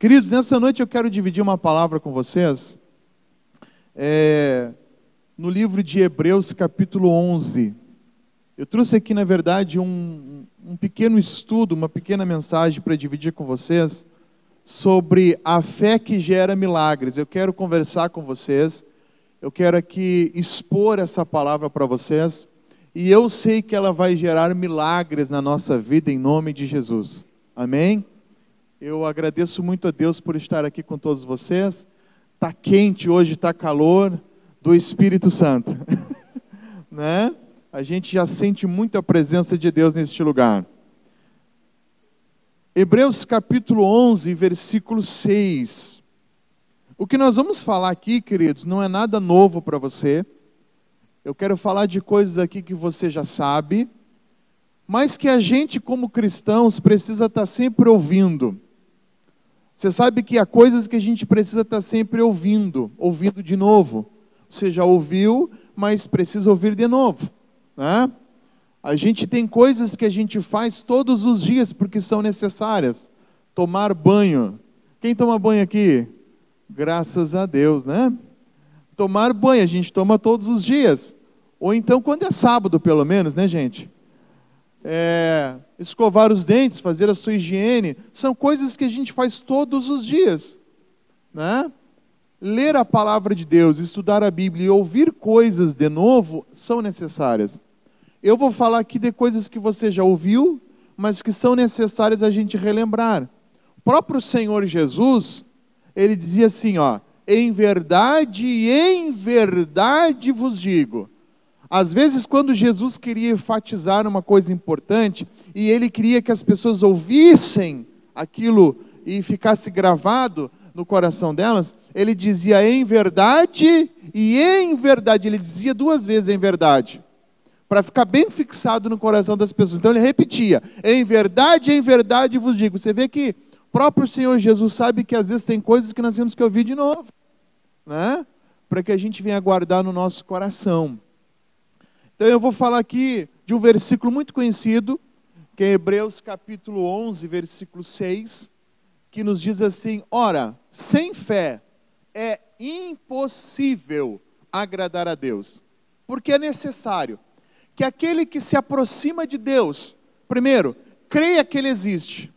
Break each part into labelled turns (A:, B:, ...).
A: Queridos, nessa noite eu quero dividir uma palavra com vocês, no livro de Hebreus, capítulo 11. Eu trouxe aqui, na verdade, um pequeno estudo, uma pequena mensagem para dividir com vocês sobre a fé que gera milagres. Eu quero conversar com vocês, eu quero aqui expor essa palavra para vocês, e eu sei que ela vai gerar milagres na nossa vida, em nome de Jesus. Amém? Eu agradeço muito a Deus por estar aqui com todos vocês. Está quente hoje, está calor do Espírito Santo. Né? A gente já sente muito a presença de Deus neste lugar. Hebreus capítulo 11, versículo 6. O que nós vamos falar aqui, queridos, não é nada novo para você. Eu quero falar de coisas aqui que você já sabe, mas que a gente, como cristãos, precisa estar sempre ouvindo. Você sabe que há coisas que a gente precisa estar sempre ouvindo de novo. Você já ouviu, mas precisa ouvir de novo, né? A gente tem coisas que a gente faz todos os dias porque são necessárias. Tomar banho. Quem toma banho aqui? Graças a Deus, né? Tomar banho, a gente toma todos os dias. Ou então quando é sábado, pelo menos, né, gente? Escovar os dentes, fazer a sua higiene, são coisas que a gente faz todos os dias, né? Ler a palavra de Deus, estudar a Bíblia e ouvir coisas de novo são necessárias. Eu vou falar aqui de coisas que você já ouviu, mas que são necessárias a gente relembrar. O próprio Senhor Jesus, ele dizia assim, em verdade vos digo. Às vezes, quando Jesus queria enfatizar uma coisa importante, e ele queria que as pessoas ouvissem aquilo e ficasse gravado no coração delas, ele dizia em verdade e em verdade. Ele dizia duas vezes em verdade, para ficar bem fixado no coração das pessoas. Então ele repetia, em verdade vos digo. Você vê que o próprio Senhor Jesus sabe que às vezes tem coisas que nós temos que ouvir de novo, né? Para que a gente venha guardar no nosso coração. Então eu vou falar aqui de um versículo muito conhecido, que é Hebreus capítulo 11, versículo 6, que nos diz assim, ora, sem fé é impossível agradar a Deus, porque é necessário que aquele que se aproxima de Deus, primeiro, creia que Ele existe.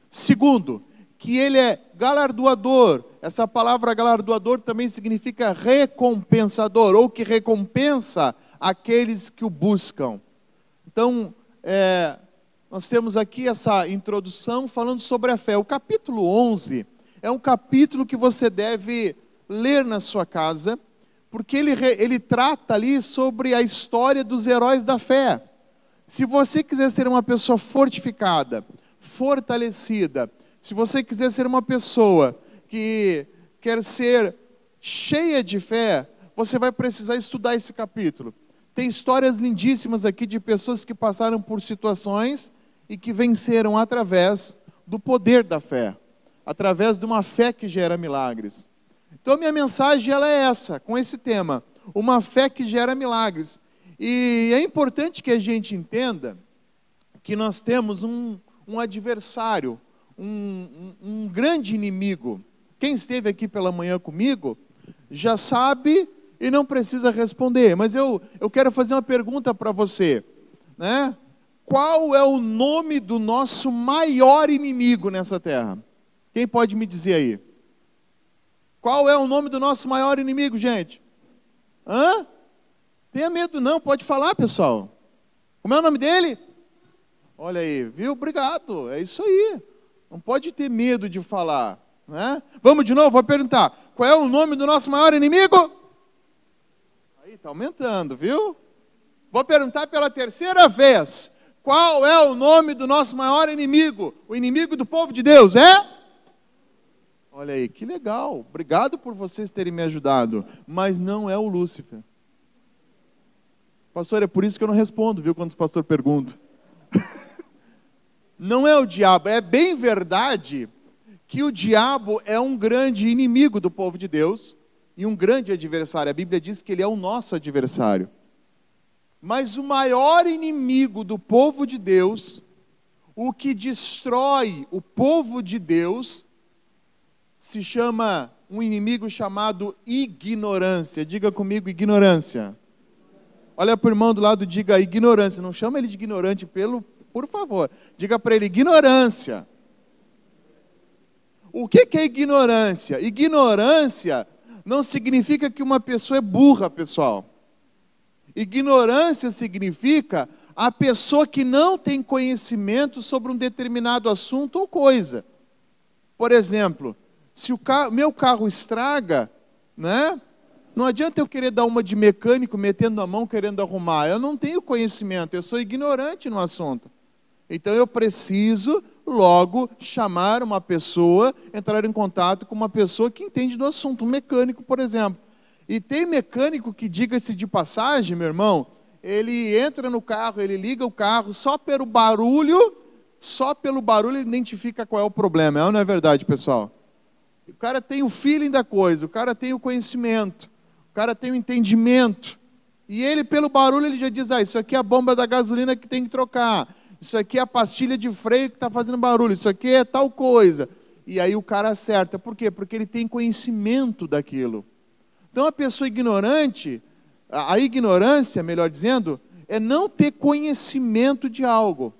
A: Segundo, que Ele é galardoador. Essa palavra galardoador também significa recompensador, ou que recompensa aqueles que o buscam. Então, nós temos aqui essa introdução falando sobre a fé. O capítulo 11 é um capítulo que você deve ler na sua casa, porque ele trata ali sobre a história dos heróis da fé. Se você quiser ser uma pessoa fortificada, fortalecida, se você quiser ser uma pessoa que quer ser cheia de fé, você vai precisar estudar esse capítulo. Tem histórias lindíssimas aqui de pessoas que passaram por situações e que venceram através do poder da fé, através de uma fé que gera milagres. Então minha mensagem ela é essa, com esse tema, uma fé que gera milagres. E é importante que a gente entenda que nós temos um adversário, um grande inimigo. Quem esteve aqui pela manhã comigo já sabe e não precisa responder, mas eu quero fazer uma pergunta para você, né? Qual é o nome do nosso maior inimigo nessa terra? Quem pode me dizer aí? Qual é o nome do nosso maior inimigo, gente? Tenha medo não, pode falar, pessoal. Como é o nome dele? Olha aí, viu? Obrigado, é isso aí. Não pode ter medo de falar, né? Vamos de novo, vou perguntar. Qual é o nome do nosso maior inimigo? Aí, está aumentando, viu? Vou perguntar pela terceira vez. Qual é o nome do nosso maior inimigo? O inimigo do povo de Deus, é? Olha aí, que legal. Obrigado por vocês terem me ajudado. Mas não é o Lúcifer. Pastor, é por isso que eu não respondo, viu? Quando o pastor pergunta. Não é o diabo. É bem verdade que o diabo é um grande inimigo do povo de Deus e um grande adversário. A Bíblia diz que ele é o nosso adversário. Mas o maior inimigo do povo de Deus, o que destrói o povo de Deus, se chama um inimigo chamado ignorância. Diga comigo, ignorância. Olha para o irmão do lado, diga ignorância. Não chama ele de ignorante, por favor. Diga para ele, ignorância. O que é ignorância? Ignorância não significa que uma pessoa é burra, pessoal. Ignorância significa a pessoa que não tem conhecimento sobre um determinado assunto ou coisa. Por exemplo, se meu carro estraga, né? Não adianta eu querer dar uma de mecânico, metendo a mão, querendo arrumar. Eu não tenho conhecimento, eu sou ignorante no assunto. Então eu preciso logo chamar uma pessoa, entrar em contato com uma pessoa que entende do assunto, um mecânico, por exemplo. E tem mecânico que, diga-se de passagem, meu irmão, ele entra no carro, ele liga o carro, só pelo barulho ele identifica qual é o problema. É ou não é verdade, pessoal? O cara tem o feeling da coisa, o cara tem o conhecimento, o cara tem o entendimento. E ele, pelo barulho, ele já diz, isso aqui é a bomba da gasolina que tem que trocar. Isso aqui é a pastilha de freio que está fazendo barulho. Isso aqui é tal coisa. E aí o cara acerta. Por quê? Porque ele tem conhecimento daquilo. Então a pessoa ignorante, a ignorância, melhor dizendo, é não ter conhecimento de algo.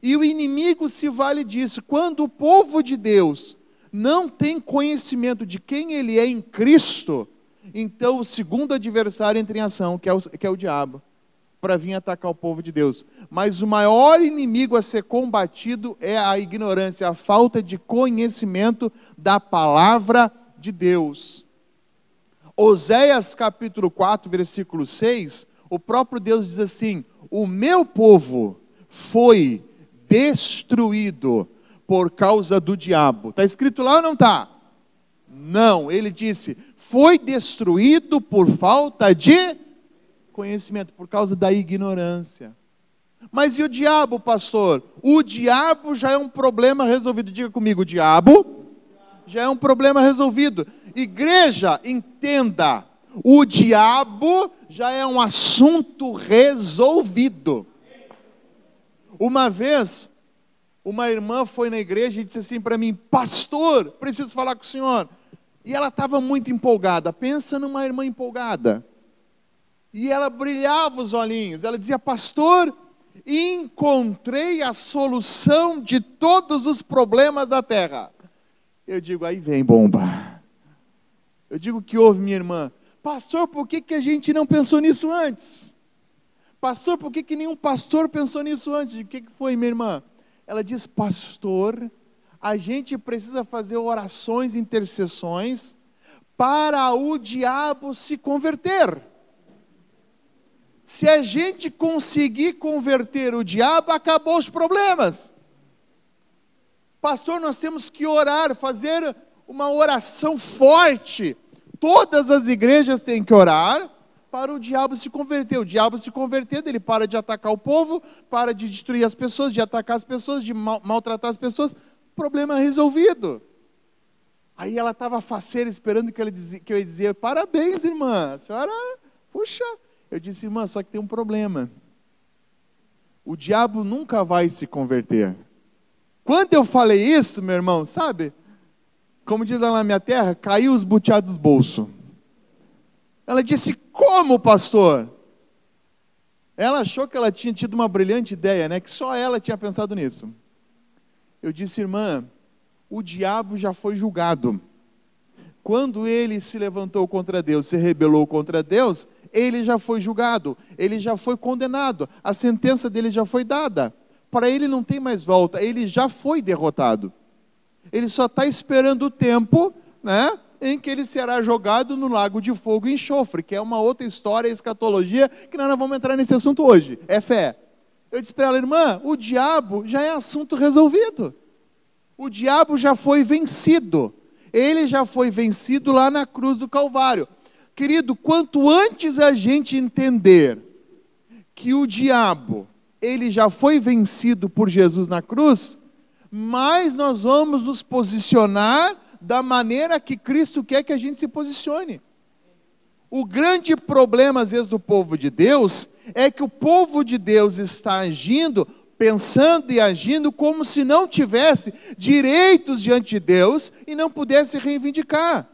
A: E o inimigo se vale disso. Quando o povo de Deus não tem conhecimento de quem ele é em Cristo, então o segundo adversário entra em ação, que é o diabo, para vir atacar o povo de Deus. Mas o maior inimigo a ser combatido é a ignorância, a falta de conhecimento da palavra de Deus. Oséias capítulo 4, versículo 6, o próprio Deus diz assim, o meu povo foi destruído por causa do diabo. Está escrito lá ou não está? Não, ele disse, foi destruído por falta de conhecimento, por causa da ignorância. Mas e o diabo, pastor? O diabo já é um problema resolvido. Diga comigo, o diabo já é um problema resolvido. Igreja, entenda, o diabo já é um assunto resolvido. Uma vez, uma irmã foi na igreja e disse assim para mim, pastor, preciso falar com o senhor. E ela estava muito empolgada. Pensa numa irmã empolgada. E ela brilhava os olhinhos. Ela dizia, pastor, encontrei a solução de todos os problemas da terra. Eu digo, aí vem bomba. Eu digo, que houve, minha irmã? Pastor, por que a gente não pensou nisso antes? Pastor, por que nenhum pastor pensou nisso antes? O que foi, minha irmã? Ela diz, pastor, a gente precisa fazer orações, intercessões, para o diabo se converter. Se a gente conseguir converter o diabo, acabou os problemas. Pastor, nós temos que orar, fazer uma oração forte. Todas as igrejas têm que orar para o diabo se converter. O diabo se convertendo, ele para de atacar o povo, para de destruir as pessoas, de atacar as pessoas, de maltratar as pessoas. Problema resolvido. Aí ela estava faceira, esperando que eu ia dizer, parabéns, irmã, a senhora, puxa. Eu disse, irmã, só que tem um problema. O diabo nunca vai se converter. Quando eu falei isso, meu irmão, sabe? Como diz lá na minha terra, caiu os buteados dos bolsos. Ela disse, como, pastor? Ela achou que ela tinha tido uma brilhante ideia, né? Que só ela tinha pensado nisso. Eu disse, irmã, o diabo já foi julgado. Quando ele se levantou contra Deus, se rebelou contra Deus, ele já foi julgado, ele já foi condenado, a sentença dele já foi dada. Para ele não tem mais volta, ele já foi derrotado. Ele só está esperando o tempo, né, em que ele será jogado no lago de fogo e enxofre, que é uma outra história, escatologia, que nós não vamos entrar nesse assunto hoje, é fé. Eu disse para ela, irmã, o diabo já é assunto resolvido. O diabo já foi vencido. Ele já foi vencido lá na cruz do Calvário. Querido, quanto antes a gente entender que o diabo, ele já foi vencido por Jesus na cruz, mais nós vamos nos posicionar da maneira que Cristo quer que a gente se posicione. O grande problema, às vezes, do povo de Deus, é que o povo de Deus está agindo pensando e agindo como se não tivesse direitos diante de Deus e não pudesse reivindicar.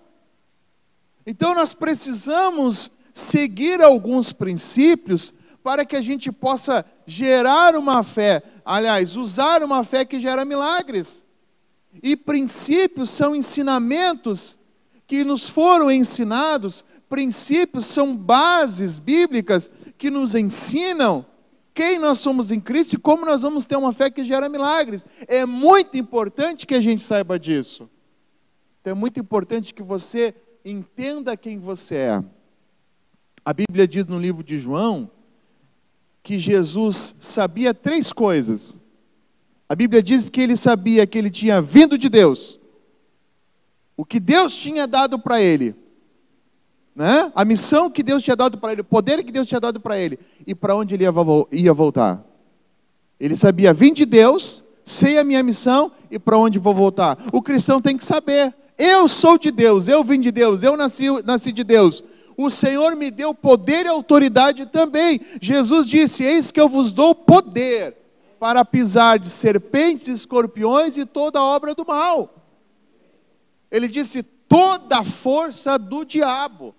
A: Então nós precisamos seguir alguns princípios para que a gente possa gerar uma fé, aliás, usar uma fé que gera milagres. E princípios são ensinamentos que nos foram ensinados, princípios são bases bíblicas que nos ensinam quem nós somos em Cristo e como nós vamos ter uma fé que gera milagres. É muito importante que a gente saiba disso. Então é muito importante que você entenda quem você é. A Bíblia diz no livro de João que Jesus sabia 3 coisas. A Bíblia diz que ele sabia que ele tinha vindo de Deus, o que Deus tinha dado para ele, né? A missão que Deus tinha dado para ele, o poder que Deus tinha dado para ele, e para onde ele ia voltar. Ele sabia, vim de Deus, sei a minha missão e para onde vou voltar. O cristão tem que saber, eu sou de Deus, eu vim de Deus, eu nasci de Deus. O Senhor me deu poder e autoridade também. Jesus disse, eis que eu vos dou poder para pisar de serpentes, escorpiões e toda obra do mal. Ele disse, toda a força do diabo.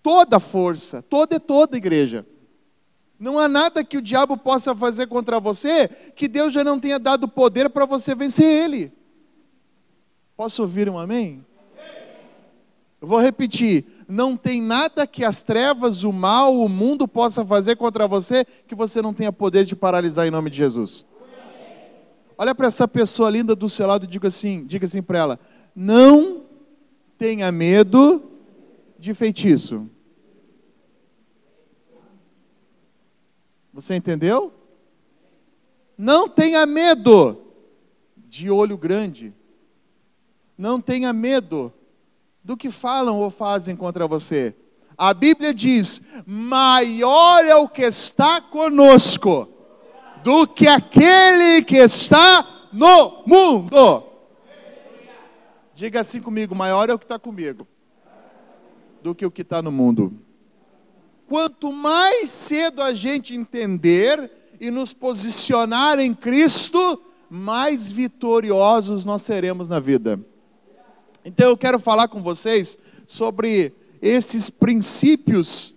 A: Toda força, toda é toda, igreja. Não há nada que o diabo possa fazer contra você que Deus já não tenha dado poder para você vencer ele. Posso ouvir um amém? Eu vou repetir, não tem nada que as trevas, o mal, o mundo possa fazer contra você que você não tenha poder de paralisar em nome de Jesus. Olha para essa pessoa linda do seu lado e diga assim para ela, não tenha medo de feitiço. Você entendeu? Não tenha medo de olho grande. Não tenha medo do que falam ou fazem contra você. A Bíblia diz, maior é o que está conosco do que aquele que está no mundo. Diga assim comigo, maior é o que está comigo do que o que está no mundo. Quanto mais cedo a gente entender e nos posicionar em Cristo, mais vitoriosos nós seremos na vida. Então eu quero falar com vocês sobre esses princípios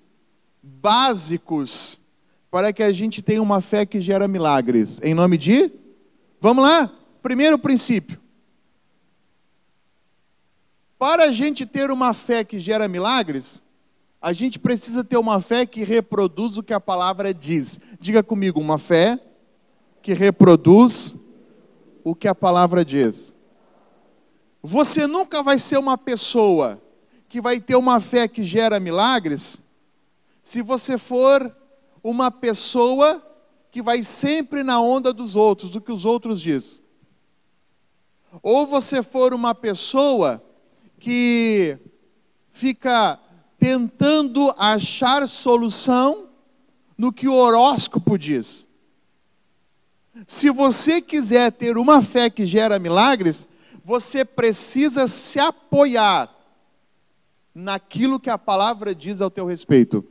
A: básicos para que a gente tenha uma fé que gera milagres. Em nome de? Vamos lá? Primeiro princípio. Para a gente ter uma fé que gera milagres, a gente precisa ter uma fé que reproduz o que a palavra diz. Diga comigo, uma fé que reproduz o que a palavra diz. Você nunca vai ser uma pessoa que vai ter uma fé que gera milagres se você for uma pessoa que vai sempre na onda dos outros, do que os outros dizem. Ou você for uma pessoa que fica tentando achar solução no que o horóscopo diz. Se você quiser ter uma fé que gera milagres, você precisa se apoiar naquilo que a palavra diz ao teu respeito.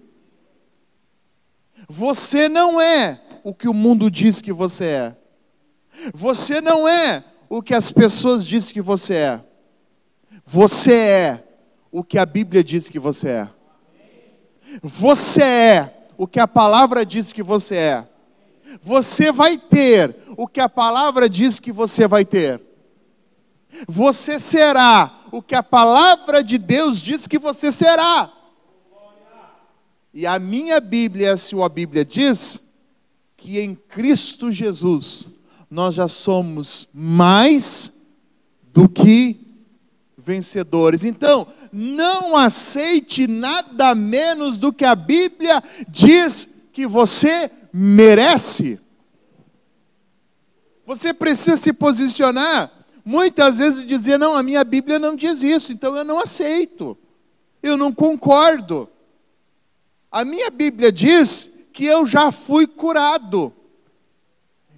A: Você não é o que o mundo diz que você é. Você não é o que as pessoas dizem que você é. Você é o que a Bíblia diz que você é. Você é o que a palavra diz que você é. Você vai ter o que a palavra diz que você vai ter. Você será o que a palavra de Deus diz que você será. E a minha Bíblia, a sua Bíblia diz que em Cristo Jesus nós já somos mais do que vencedores. Então, não aceite nada menos do que a Bíblia diz que você merece. Você precisa se posicionar, muitas vezes e dizer, não, a minha Bíblia não diz isso, então eu não aceito, eu não concordo. A minha Bíblia diz que eu já fui curado.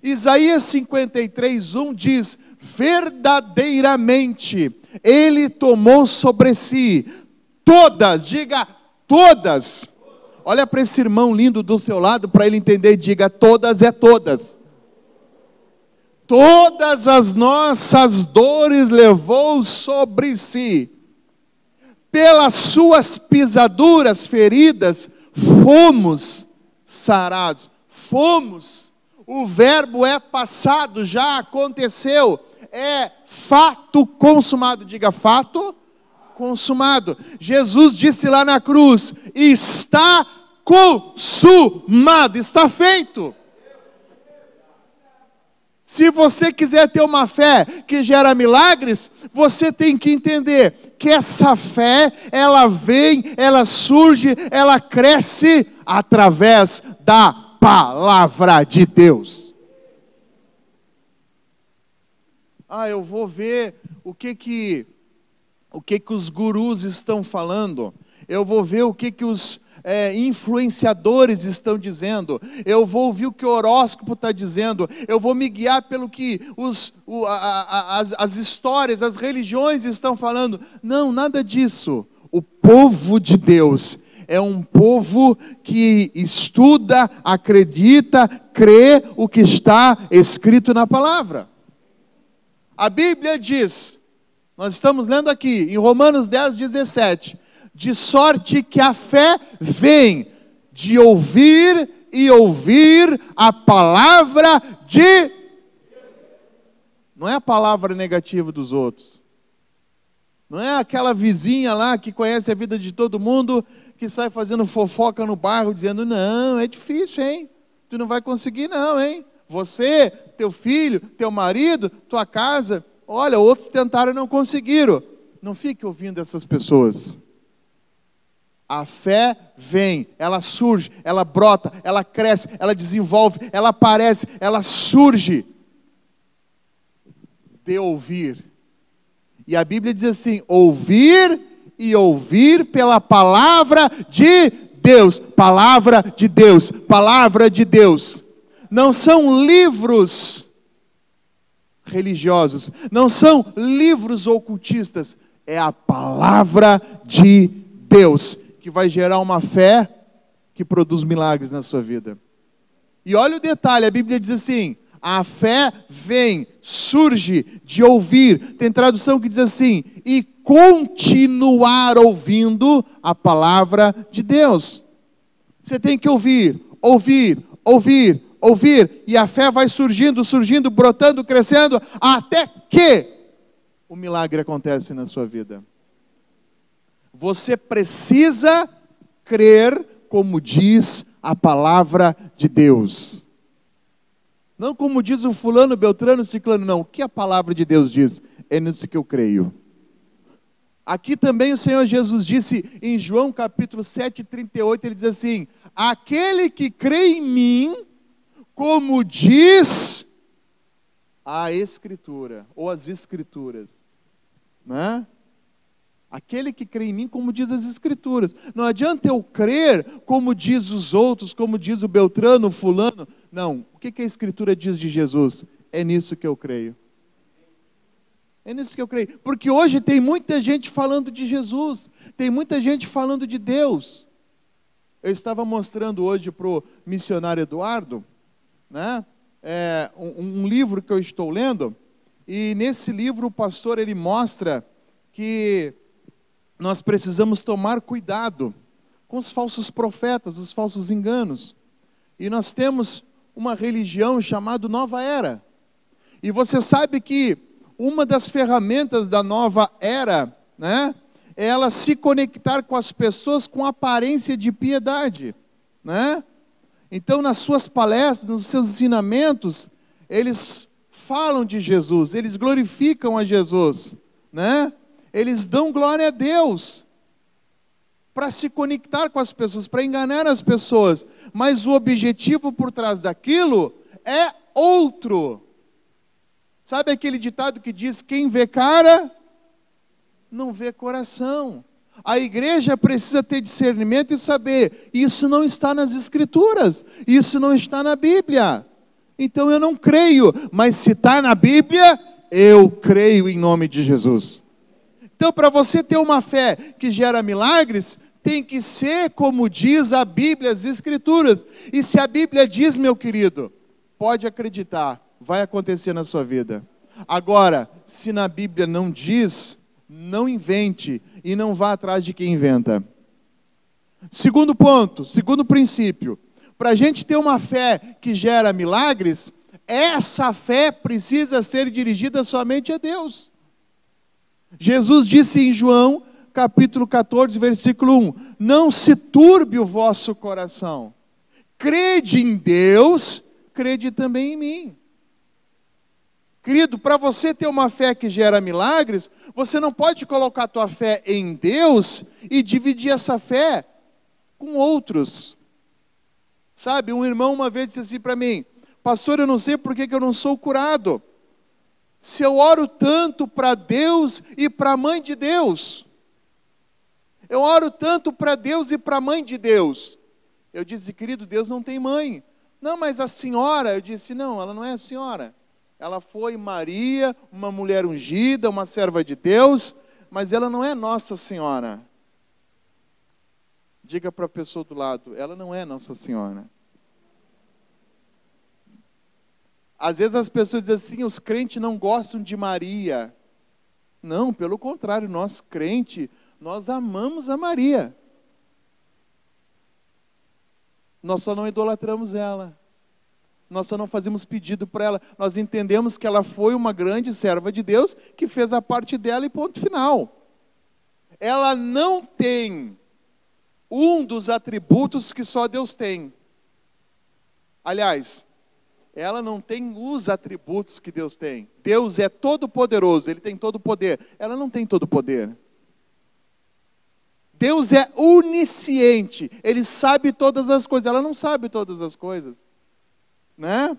A: Isaías 53:1 diz, verdadeiramente, Ele tomou sobre si todas, diga todas. Olha para esse irmão lindo do seu lado, para ele entender, diga todas é todas. todas as nossas dores levou sobre si. Pelas suas pisaduras, feridas, fomos sarados. Fomos. O verbo é passado, já aconteceu. É fato consumado. Diga, fato consumado. Jesus disse lá na cruz: está consumado, está feito. Se você quiser ter uma fé que gera milagres, você tem que entender que essa fé, ela vem, ela surge, ela cresce através da palavra de Deus. Eu vou ver o que os gurus estão falando. Eu vou ver o que os influenciadores estão dizendo. Eu vou ouvir o que o horóscopo está dizendo. Eu vou me guiar pelo que as histórias, as religiões estão falando. Não, nada disso. O povo de Deus é um povo que estuda, acredita, crê o que está escrito na palavra. A Bíblia diz, nós estamos lendo aqui em Romanos 10:17, de sorte que a fé vem de ouvir e ouvir a palavra de... Não é a palavra negativa dos outros. Não é aquela vizinha lá que conhece a vida de todo mundo, que sai fazendo fofoca no bairro, dizendo, não, é difícil, hein? Tu não vai conseguir não, hein? Você, teu filho, teu marido, tua casa, olha, outros tentaram e não conseguiram. Não fique ouvindo essas pessoas. A fé vem, ela surge, ela brota, ela cresce, ela desenvolve, ela aparece, ela surge de ouvir. E a Bíblia diz assim, ouvir e ouvir pela palavra de Deus. Palavra de Deus, palavra de Deus. Não são livros religiosos, não são livros ocultistas, é a palavra de Deus que vai gerar uma fé que produz milagres na sua vida. E olha o detalhe, a Bíblia diz assim, a fé vem, surge de ouvir. Tem tradução que diz assim, e continuar ouvindo a palavra de Deus. Você tem que ouvir, ouvir, ouvir, ouvir, e a fé vai surgindo, surgindo, brotando, crescendo, até que o milagre acontece na sua vida. Você precisa crer como diz a palavra de Deus. Não como diz o fulano, beltrano, ciclano, não. O que a palavra de Deus diz? É nisso que eu creio. Aqui também o Senhor Jesus disse em João capítulo 7:38, ele diz assim, aquele que crê em mim, como diz a Escritura, ou as Escrituras, né? Aquele que crê em mim, como diz as Escrituras. Não adianta eu crer como diz os outros, como diz o beltrano, o fulano. Não, o que a Escritura diz de Jesus? É nisso que eu creio. É nisso que eu creio. Porque hoje tem muita gente falando de Jesus, tem muita gente falando de Deus. Eu estava mostrando hoje para o missionário Eduardo, né, um livro que eu estou lendo, e nesse livro o pastor ele mostra que nós precisamos tomar cuidado com os falsos profetas, os falsos enganos. E nós temos uma religião chamada Nova Era. E você sabe que uma das ferramentas da Nova Era, né, é ela se conectar com as pessoas com aparência de piedade, né? Então, nas suas palestras, nos seus ensinamentos, eles falam de Jesus, eles glorificam a Jesus, né? Eles dão glória a Deus para se conectar com as pessoas, para enganar as pessoas. Mas o objetivo por trás daquilo é outro. Sabe aquele ditado que diz, quem vê cara, não vê coração. A igreja precisa ter discernimento e saber, isso não está nas Escrituras, isso não está na Bíblia. Então eu não creio, mas se está na Bíblia, eu creio em nome de Jesus. Então, para você ter uma fé que gera milagres, tem que ser como diz a Bíblia, as Escrituras. E se a Bíblia diz, meu querido, pode acreditar, vai acontecer na sua vida. Agora, se na Bíblia não diz, não invente e não vá atrás de quem inventa. Segundo ponto, segundo princípio, para a gente ter uma fé que gera milagres, essa fé precisa ser dirigida somente a Deus. Jesus disse em João, capítulo 14, versículo 1, não se turbe o vosso coração, crede em Deus, crede também em mim. Querido, para você ter uma fé que gera milagres, você não pode colocar a tua fé em Deus e dividir essa fé com outros. Sabe, um irmão uma vez disse assim para mim, pastor, eu não sei por que eu não sou curado. Se eu oro tanto para Deus e para a mãe de Deus. Eu oro tanto para Deus e para a mãe de Deus. Eu disse, querido, Deus não tem mãe. Não, mas a senhora, eu disse, não, ela não é a senhora. Ela foi Maria, uma mulher ungida, uma serva de Deus, mas ela não é Nossa Senhora. Diga para a pessoa do lado, ela não é Nossa Senhora. Às vezes as pessoas dizem assim, os crentes não gostam de Maria. Não, pelo contrário, nós crentes, nós amamos a Maria. Nós só não idolatramos ela. Nós só não fazemos pedido para ela. Nós entendemos que ela foi uma grande serva de Deus, que fez a parte dela e ponto final. Ela não tem um dos atributos que só Deus tem. Aliás, ela não tem os atributos que Deus tem. Deus é todo poderoso, Ele tem todo o poder. Ela não tem todo o poder. Deus é onisciente, Ele sabe todas as coisas. Ela não sabe todas as coisas. Né?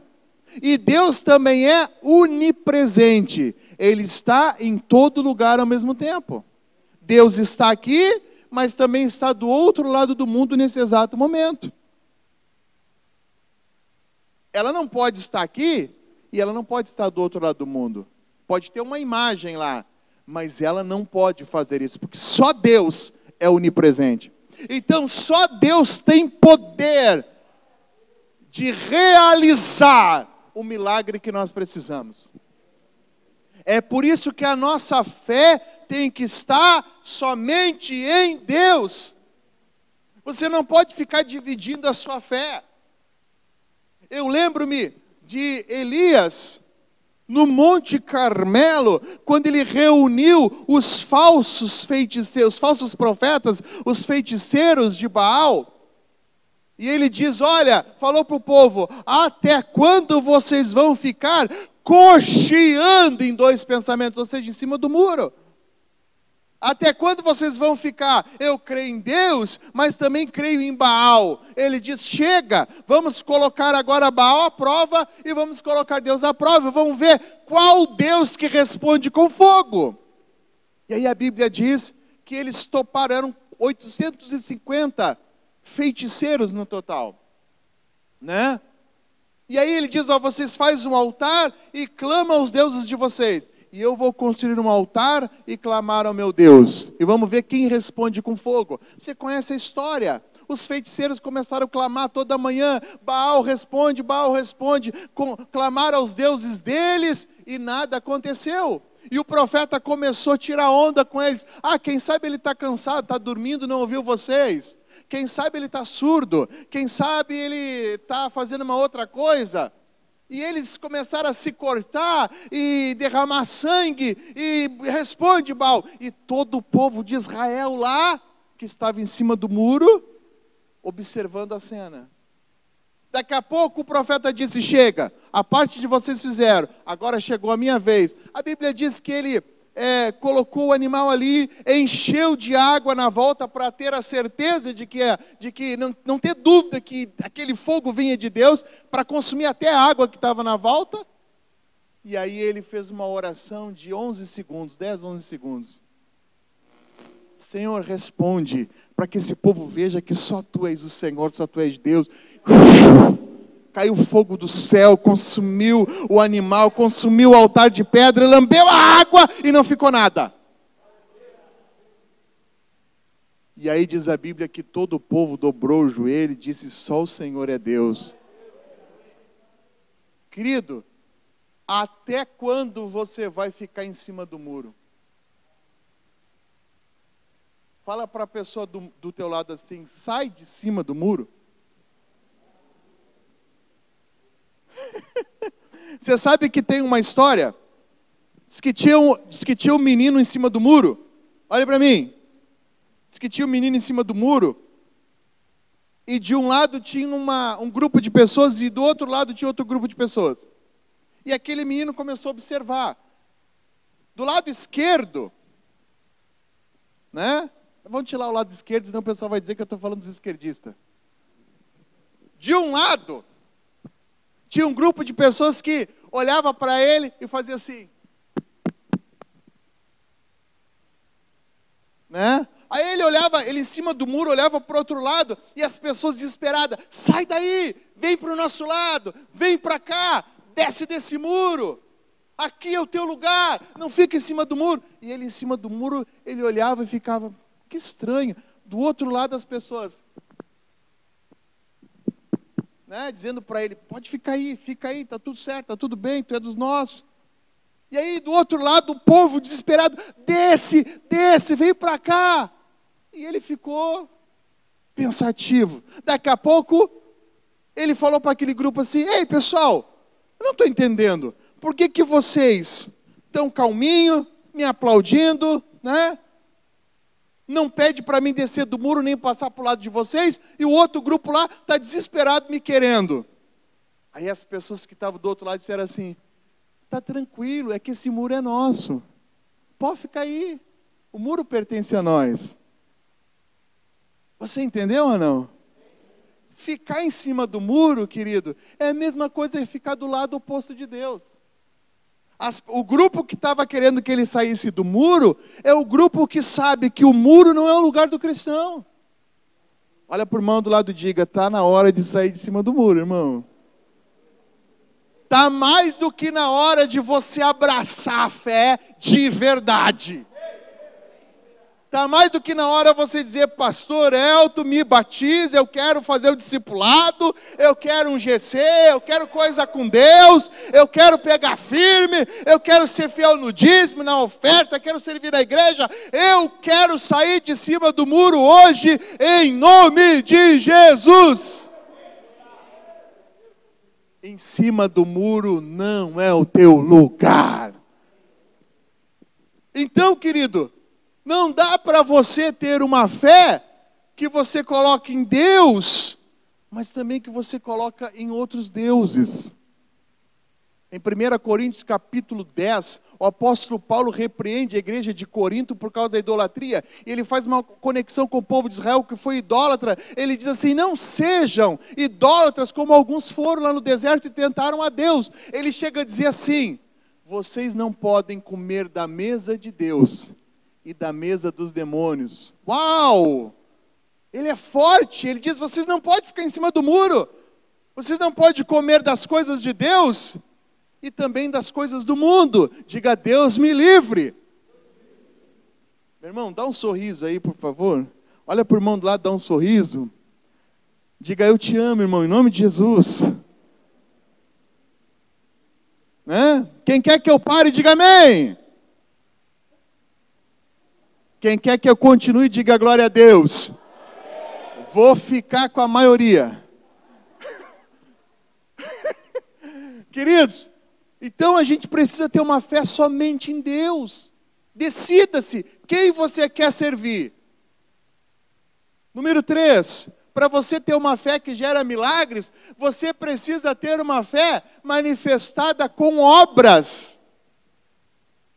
A: E Deus também é onipresente. Ele está em todo lugar ao mesmo tempo. Deus está aqui, mas também está do outro lado do mundo nesse exato momento. Ela não pode estar aqui e ela não pode estar do outro lado do mundo. Pode ter uma imagem lá, mas ela não pode fazer isso, porque só Deus é onipresente. Então só Deus tem poder de realizar o milagre que nós precisamos. É por isso que a nossa fé tem que estar somente em Deus. Você não pode ficar dividindo a sua fé. Eu lembro-me de Elias, no Monte Carmelo, quando ele reuniu os falsos feiticeiros, os falsos profetas, os feiticeiros de Baal. E ele diz, olha, falou para o povo, até quando vocês vão ficar cocheando em dois pensamentos, ou seja, em cima do muro? Até quando vocês vão ficar? Eu creio em Deus, mas também creio em Baal. Ele diz, chega, vamos colocar agora Baal à prova e vamos colocar Deus à prova. Vamos ver qual Deus que responde com fogo. E aí a Bíblia diz que eles toparam 850 feiticeiros no total, né? E aí ele diz, ó, vocês fazem um altar e clamam aos deuses de vocês. E eu vou construir um altar e clamar ao meu Deus. E vamos ver quem responde com fogo. Você conhece a história? Os feiticeiros começaram a clamar toda manhã. Baal responde, clamar aos deuses deles e nada aconteceu. E o profeta começou a tirar onda com eles. Ah, quem sabe ele está cansado, está dormindo, não ouviu vocês. Quem sabe ele está surdo. Quem sabe ele está fazendo uma outra coisa. E eles começaram a se cortar e derramar sangue. E responde Baal. E todo o povo de Israel lá, que estava em cima do muro, observando a cena. Daqui a pouco o profeta disse, chega, a parte de vocês fizeram, agora chegou a minha vez. A Bíblia diz que ele colocou o animal ali, encheu de água na volta para ter a certeza de que não ter dúvida que aquele fogo vinha de Deus, para consumir até a água que estava na volta. E aí ele fez uma oração de 11 segundos, 10, 11 segundos. Senhor, responde, para que esse povo veja que só Tu és o Senhor, só Tu és Deus. Caiu fogo do céu, consumiu o animal, consumiu o altar de pedra, lambeu a água e não ficou nada. E aí diz a Bíblia que todo o povo dobrou o joelho e disse, só o Senhor é Deus. Querido, até quando você vai ficar em cima do muro? Fala para a pessoa do teu lado assim, sai de cima do muro. Você sabe que tem uma história? Diz que tinha um menino em cima do muro. Olha para mim. Diz que tinha um menino em cima do muro. E de um lado tinha um grupo de pessoas e do outro lado tinha outro grupo de pessoas. E aquele menino começou a observar. Do lado esquerdo, né? Vamos tirar o lado esquerdo, senão o pessoal vai dizer que eu estou falando dos esquerdistas. De um lado, tinha um grupo de pessoas que olhava para ele e fazia assim. Né? Aí ele em cima do muro, olhava para o outro lado, e as pessoas desesperadas, sai daí, vem para o nosso lado, vem para cá, desce desse muro, aqui é o teu lugar, não fica em cima do muro. E ele em cima do muro, ele olhava e ficava, que estranho. Do outro lado as pessoas, né, dizendo para ele, pode ficar aí, fica aí, está tudo certo, está tudo bem, tu é dos nossos. E aí do outro lado o povo desesperado, desce, vem para cá. E ele ficou pensativo. Daqui a pouco ele falou para aquele grupo assim, ei pessoal, eu não estou entendendo, por que vocês estão calminho, me aplaudindo, né? Não pede para mim descer do muro nem passar para o lado de vocês, e o outro grupo lá está desesperado me querendo. Aí as pessoas que estavam do outro lado disseram assim, está tranquilo, é que esse muro é nosso, pode ficar aí, o muro pertence a nós. Você entendeu ou não? Ficar em cima do muro, querido, é a mesma coisa que ficar do lado oposto de Deus. O grupo que estava querendo que ele saísse do muro, é o grupo que sabe que o muro não é o lugar do cristão. Olha para o irmão do lado e diga, está na hora de sair de cima do muro, irmão. Está mais do que na hora de você abraçar a fé de verdade. Está mais do que na hora você dizer, pastor Elton, me batize, eu quero fazer o discipulado, eu quero um GC, eu quero coisa com Deus, eu quero pegar firme, eu quero ser fiel no dízimo, na oferta, quero servir na igreja, eu quero sair de cima do muro hoje, em nome de Jesus. Em cima do muro não é o teu lugar. Então, querido, não dá para você ter uma fé que você coloca em Deus, mas também que você coloca em outros deuses. Em 1 Coríntios capítulo 10, o apóstolo Paulo repreende a igreja de Corinto por causa da idolatria. E ele faz uma conexão com o povo de Israel que foi idólatra. Ele diz assim, não sejam idólatras como alguns foram lá no deserto e tentaram a Deus. Ele chega a dizer assim, vocês não podem comer da mesa de Deus e da mesa dos demônios. Uau! Ele é forte, ele diz, vocês não podem ficar em cima do muro. Vocês não podem comer das coisas de Deus e também das coisas do mundo. Diga, Deus me livre. Meu irmão, dá um sorriso aí, por favor. Olha para o irmão do lado, dá um sorriso. Diga, eu te amo, irmão, em nome de Jesus. Né? Quem quer que eu pare, diga amém. Quem quer que eu continue, diga glória a Deus. Vou ficar com a maioria. Queridos, então a gente precisa ter uma fé somente em Deus. Decida-se, quem você quer servir? Número 3, para você ter uma fé que gera milagres, você precisa ter uma fé manifestada com obras.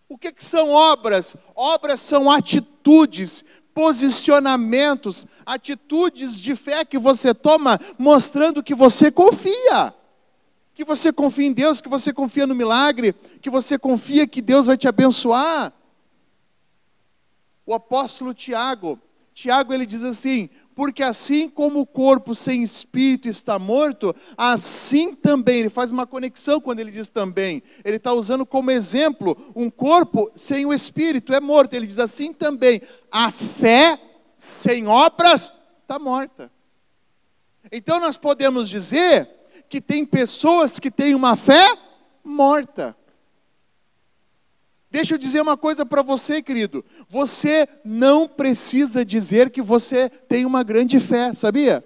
A: O que são obras? Obras são atitudes, posicionamentos, atitudes de fé que você toma, mostrando que você confia. Que você confia em Deus, que você confia no milagre, que você confia que Deus vai te abençoar. O apóstolo Tiago ele diz assim, porque assim como o corpo sem espírito está morto, assim também, ele faz uma conexão quando ele diz também, ele está usando como exemplo, um corpo sem o espírito é morto, ele diz assim também, a fé sem obras está morta. Então nós podemos dizer que tem pessoas que têm uma fé morta. Deixa eu dizer uma coisa para você, querido. Você não precisa dizer que você tem uma grande fé, sabia?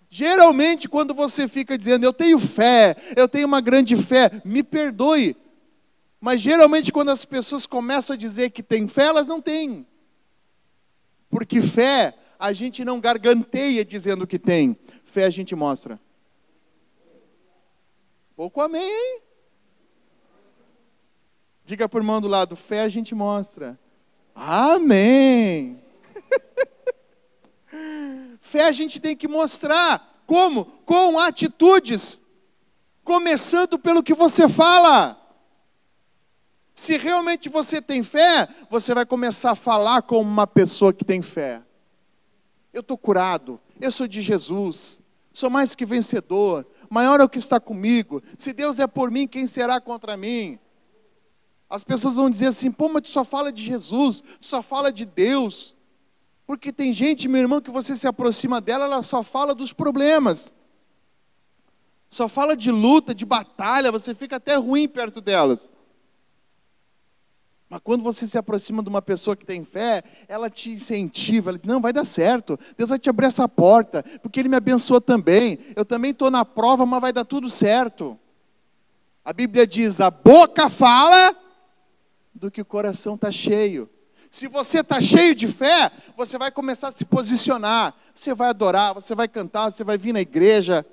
A: Geralmente, quando você fica dizendo, eu tenho fé, eu tenho uma grande fé, me perdoe. Mas geralmente, quando as pessoas começam a dizer que tem fé, elas não têm. Porque fé, a gente não garganteia dizendo que tem. Fé a gente mostra. Pouco amém, hein? Diga para o irmão do lado, fé a gente mostra. Amém. Fé a gente tem que mostrar. Como? Com atitudes. Começando pelo que você fala. Se realmente você tem fé, você vai começar a falar como uma pessoa que tem fé. Eu estou curado, eu sou de Jesus, sou mais que vencedor, maior é o que está comigo. Se Deus é por mim, quem será contra mim? As pessoas vão dizer assim, pô, mas tu só fala de Jesus, tu só fala de Deus. Porque tem gente, meu irmão, que você se aproxima dela, ela só fala dos problemas. Só fala de luta, de batalha, você fica até ruim perto delas. Mas quando você se aproxima de uma pessoa que tem fé, ela te incentiva, ela diz, não, vai dar certo, Deus vai te abrir essa porta, porque Ele me abençoou também. Eu também estou na prova, mas vai dar tudo certo. A Bíblia diz, a boca fala do que o coração está cheio. Se você está cheio de fé, você vai começar a se posicionar, você vai adorar, você vai cantar, você vai vir na igreja.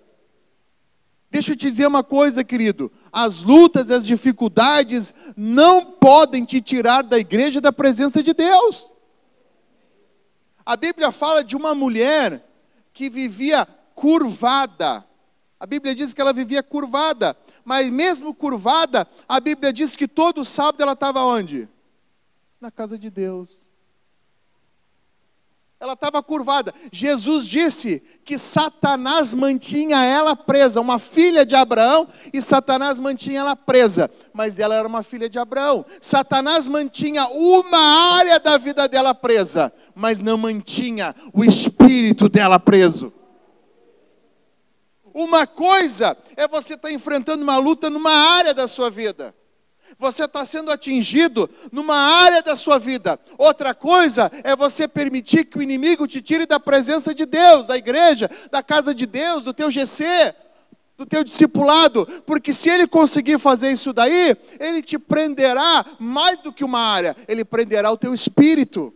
A: Deixa eu te dizer uma coisa, querido, as lutas e as dificuldades não podem te tirar da igreja e da presença de Deus. A Bíblia fala de uma mulher que vivia curvada. A Bíblia diz que ela vivia curvada, mas mesmo curvada, a Bíblia diz que todo sábado ela estava onde? Na casa de Deus. Ela estava curvada. Jesus disse que Satanás mantinha ela presa, uma filha de Abraão, e Satanás mantinha ela presa, mas ela era uma filha de Abraão. Satanás mantinha uma área da vida dela presa, mas não mantinha o espírito dela preso. Uma coisa é você estar enfrentando uma luta numa área da sua vida. Você está sendo atingido numa área da sua vida. Outra coisa é você permitir que o inimigo te tire da presença de Deus, da igreja, da casa de Deus, do teu GC, do teu discipulado. Porque se ele conseguir fazer isso daí, ele te prenderá mais do que uma área, ele prenderá o teu espírito.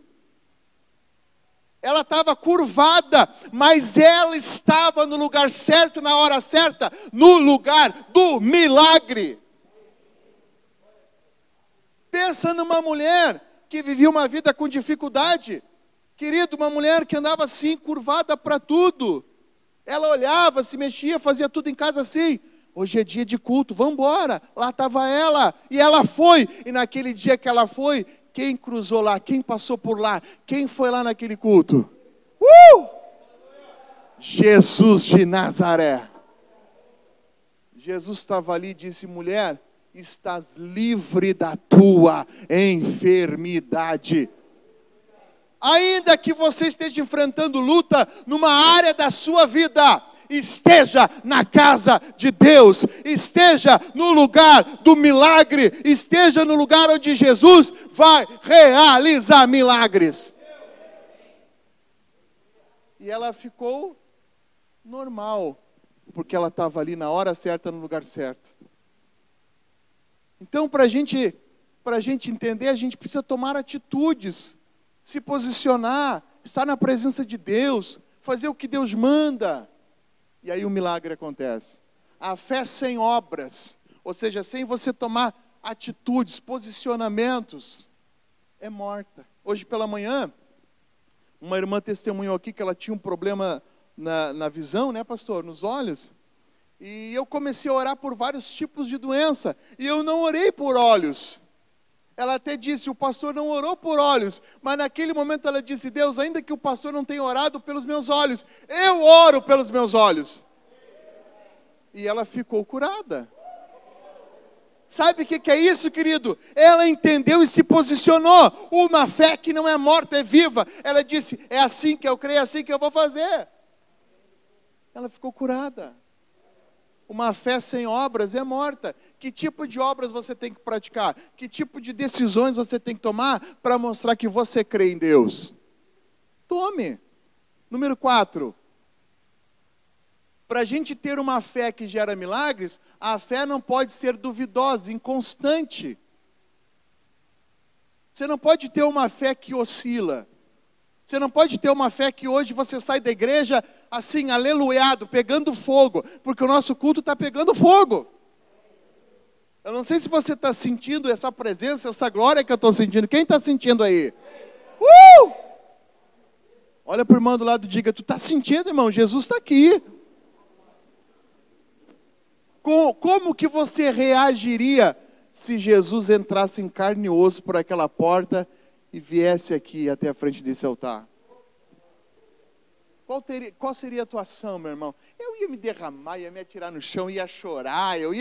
A: Ela estava curvada, mas ela estava no lugar certo, na hora certa, no lugar do milagre. Pensa numa mulher que vivia uma vida com dificuldade. Querido, uma mulher que andava assim, curvada para tudo. Ela olhava, se mexia, fazia tudo em casa assim. Hoje é dia de culto, vamos embora. Lá estava ela, e ela foi. E naquele dia que ela foi, quem cruzou lá? Quem passou por lá? Quem foi lá naquele culto? Jesus de Nazaré. Jesus estava ali e disse, mulher, estás livre da tua enfermidade. Ainda que você esteja enfrentando luta numa área da sua vida, esteja na casa de Deus, esteja no lugar do milagre, esteja no lugar onde Jesus vai realizar milagres. E ela ficou normal, porque ela estava ali na hora certa, no lugar certo. Então, para a gente entender, a gente precisa tomar atitudes, se posicionar, estar na presença de Deus, fazer o que Deus manda. E aí o milagre acontece. A fé sem obras, ou seja, sem você tomar atitudes, posicionamentos, é morta. Hoje pela manhã, uma irmã testemunhou aqui que ela tinha um problema na visão, né, pastor? Nos olhos. E eu comecei a orar por vários tipos de doença. E eu não orei por olhos. Ela até disse, o pastor não orou por olhos. Mas naquele momento ela disse, Deus, ainda que o pastor não tenha orado pelos meus olhos, eu oro pelos meus olhos. E ela ficou curada. Sabe o que é isso, querido? Ela entendeu e se posicionou. Uma fé que não é morta, é viva. Ela disse, é assim que eu creio, é assim que eu vou fazer. Ela ficou curada. O Uma fé sem obras é morta. Que tipo de obras você tem que praticar? Que tipo de decisões você tem que tomar para mostrar que você crê em Deus? Tome. Número 4. Para a gente ter uma fé que gera milagres, a fé não pode ser duvidosa, inconstante. Você não pode ter uma fé que oscila. Você não pode ter uma fé que hoje você sai da igreja assim, aleluiado, pegando fogo, porque o nosso culto está pegando fogo. Eu não sei se você está sentindo essa presença, essa glória que eu estou sentindo. Quem está sentindo aí? Olha para o irmão do lado e diga, tu está sentindo, irmão? Jesus está aqui. Como que você reagiria se Jesus entrasse em carne e osso por aquela porta e viesse aqui até a frente desse altar? Qual seria a tua ação, meu irmão? Eu ia me derramar, ia me atirar no chão, ia chorar, meu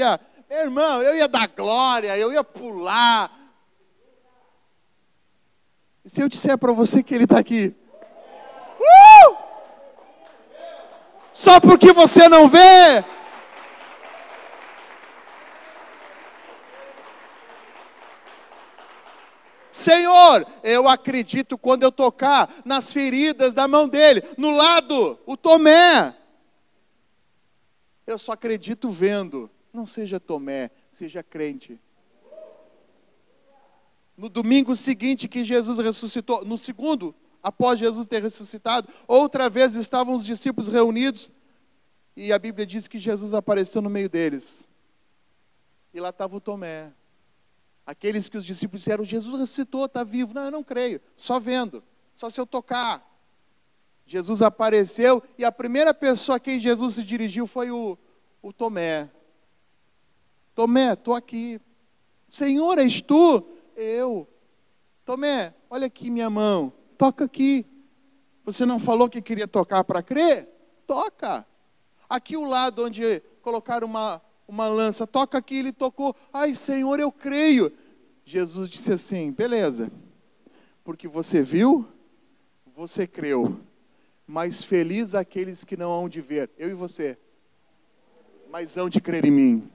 A: irmão, eu ia dar glória, eu ia pular. E se eu disser para você que Ele está aqui? Só porque você não vê? Senhor, eu acredito quando eu tocar nas feridas da mão dele, no lado, o Tomé. Eu só acredito vendo. Não seja Tomé, seja crente. No domingo seguinte que Jesus ressuscitou, no segundo, após Jesus ter ressuscitado, outra vez estavam os discípulos reunidos e a Bíblia diz que Jesus apareceu no meio deles. E lá estava o Tomé. Aqueles que os discípulos disseram, Jesus ressuscitou, está vivo. Não, eu não creio, só vendo, só se eu tocar. Jesus apareceu e a primeira pessoa a quem Jesus se dirigiu foi o Tomé. Tomé, estou aqui. Senhor, és tu? Eu. Tomé, olha aqui minha mão, toca aqui. Você não falou que queria tocar para crer? Toca. Aqui o lado onde colocaram uma lança, toca aqui, ele tocou. Ai, Senhor, eu creio. Jesus disse assim, beleza, porque você viu, você creu, mas feliz aqueles que não hão de ver, eu e você, mas hão de crer em mim.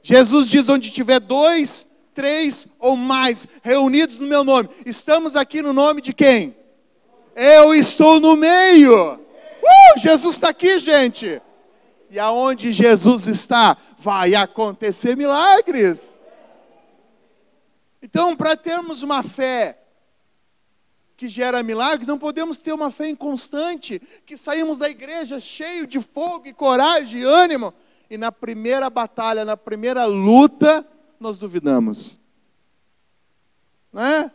A: Jesus diz, onde tiver 2, 3 ou mais reunidos no meu nome, estamos aqui no nome de quem? Eu estou no meio. Jesus está aqui, gente. E aonde Jesus está, vai acontecer milagres. Então, para termos uma fé que gera milagres, não podemos ter uma fé inconstante, que saímos da igreja cheio de fogo e coragem e ânimo, e na primeira batalha, na primeira luta, nós duvidamos. Não é?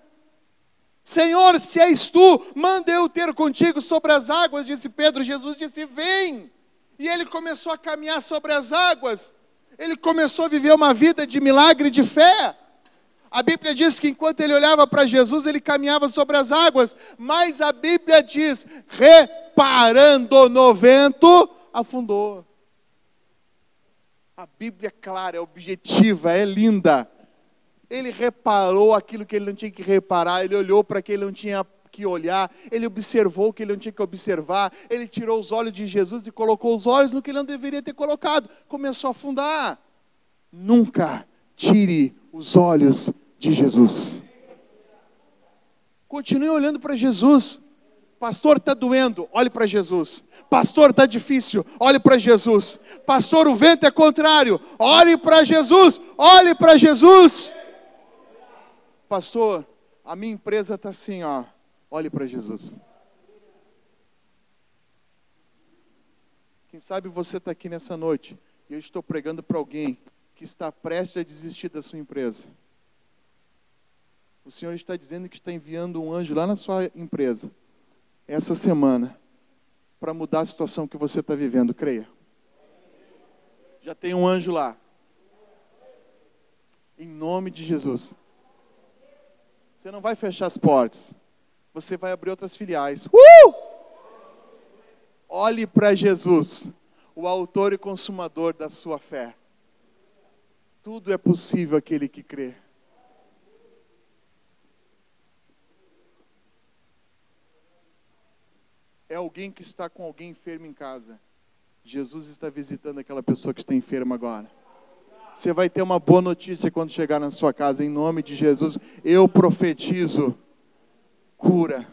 A: Senhor, se és tu, manda eu ter contigo sobre as águas, disse Pedro. Jesus disse, vem. E ele começou a caminhar sobre as águas. Ele começou a viver uma vida de milagre de fé. A Bíblia diz que enquanto ele olhava para Jesus, ele caminhava sobre as águas. Mas a Bíblia diz, reparando no vento, afundou. A Bíblia é clara, é objetiva, é linda. Ele reparou aquilo que ele não tinha que reparar, ele olhou para aquilo que ele não tinha que olhar, ele observou o que ele não tinha que observar, ele tirou os olhos de Jesus e colocou os olhos no que ele não deveria ter colocado, começou a afundar. Nunca tire os olhos de Jesus. Continue olhando para Jesus. Pastor, está doendo, olhe para Jesus. Pastor, está difícil, olhe para Jesus. Pastor, o vento é contrário, olhe para Jesus, olhe para Jesus. Pastor, a minha empresa está assim, ó. Olhe para Jesus. Quem sabe você está aqui nessa noite e eu estou pregando para alguém que está prestes a desistir da sua empresa. O Senhor está dizendo que está enviando um anjo lá na sua empresa, essa semana, para mudar a situação que você está vivendo. Creia. Já tem um anjo lá. Em nome de Jesus. Você não vai fechar as portas. Você vai abrir outras filiais. Olhe para Jesus, o autor e consumador da sua fé. Tudo é possível aquele que crê. É alguém que está com alguém enfermo em casa. Jesus está visitando aquela pessoa que está enferma agora. Você vai ter uma boa notícia quando chegar na sua casa, em nome de Jesus. Eu profetizo cura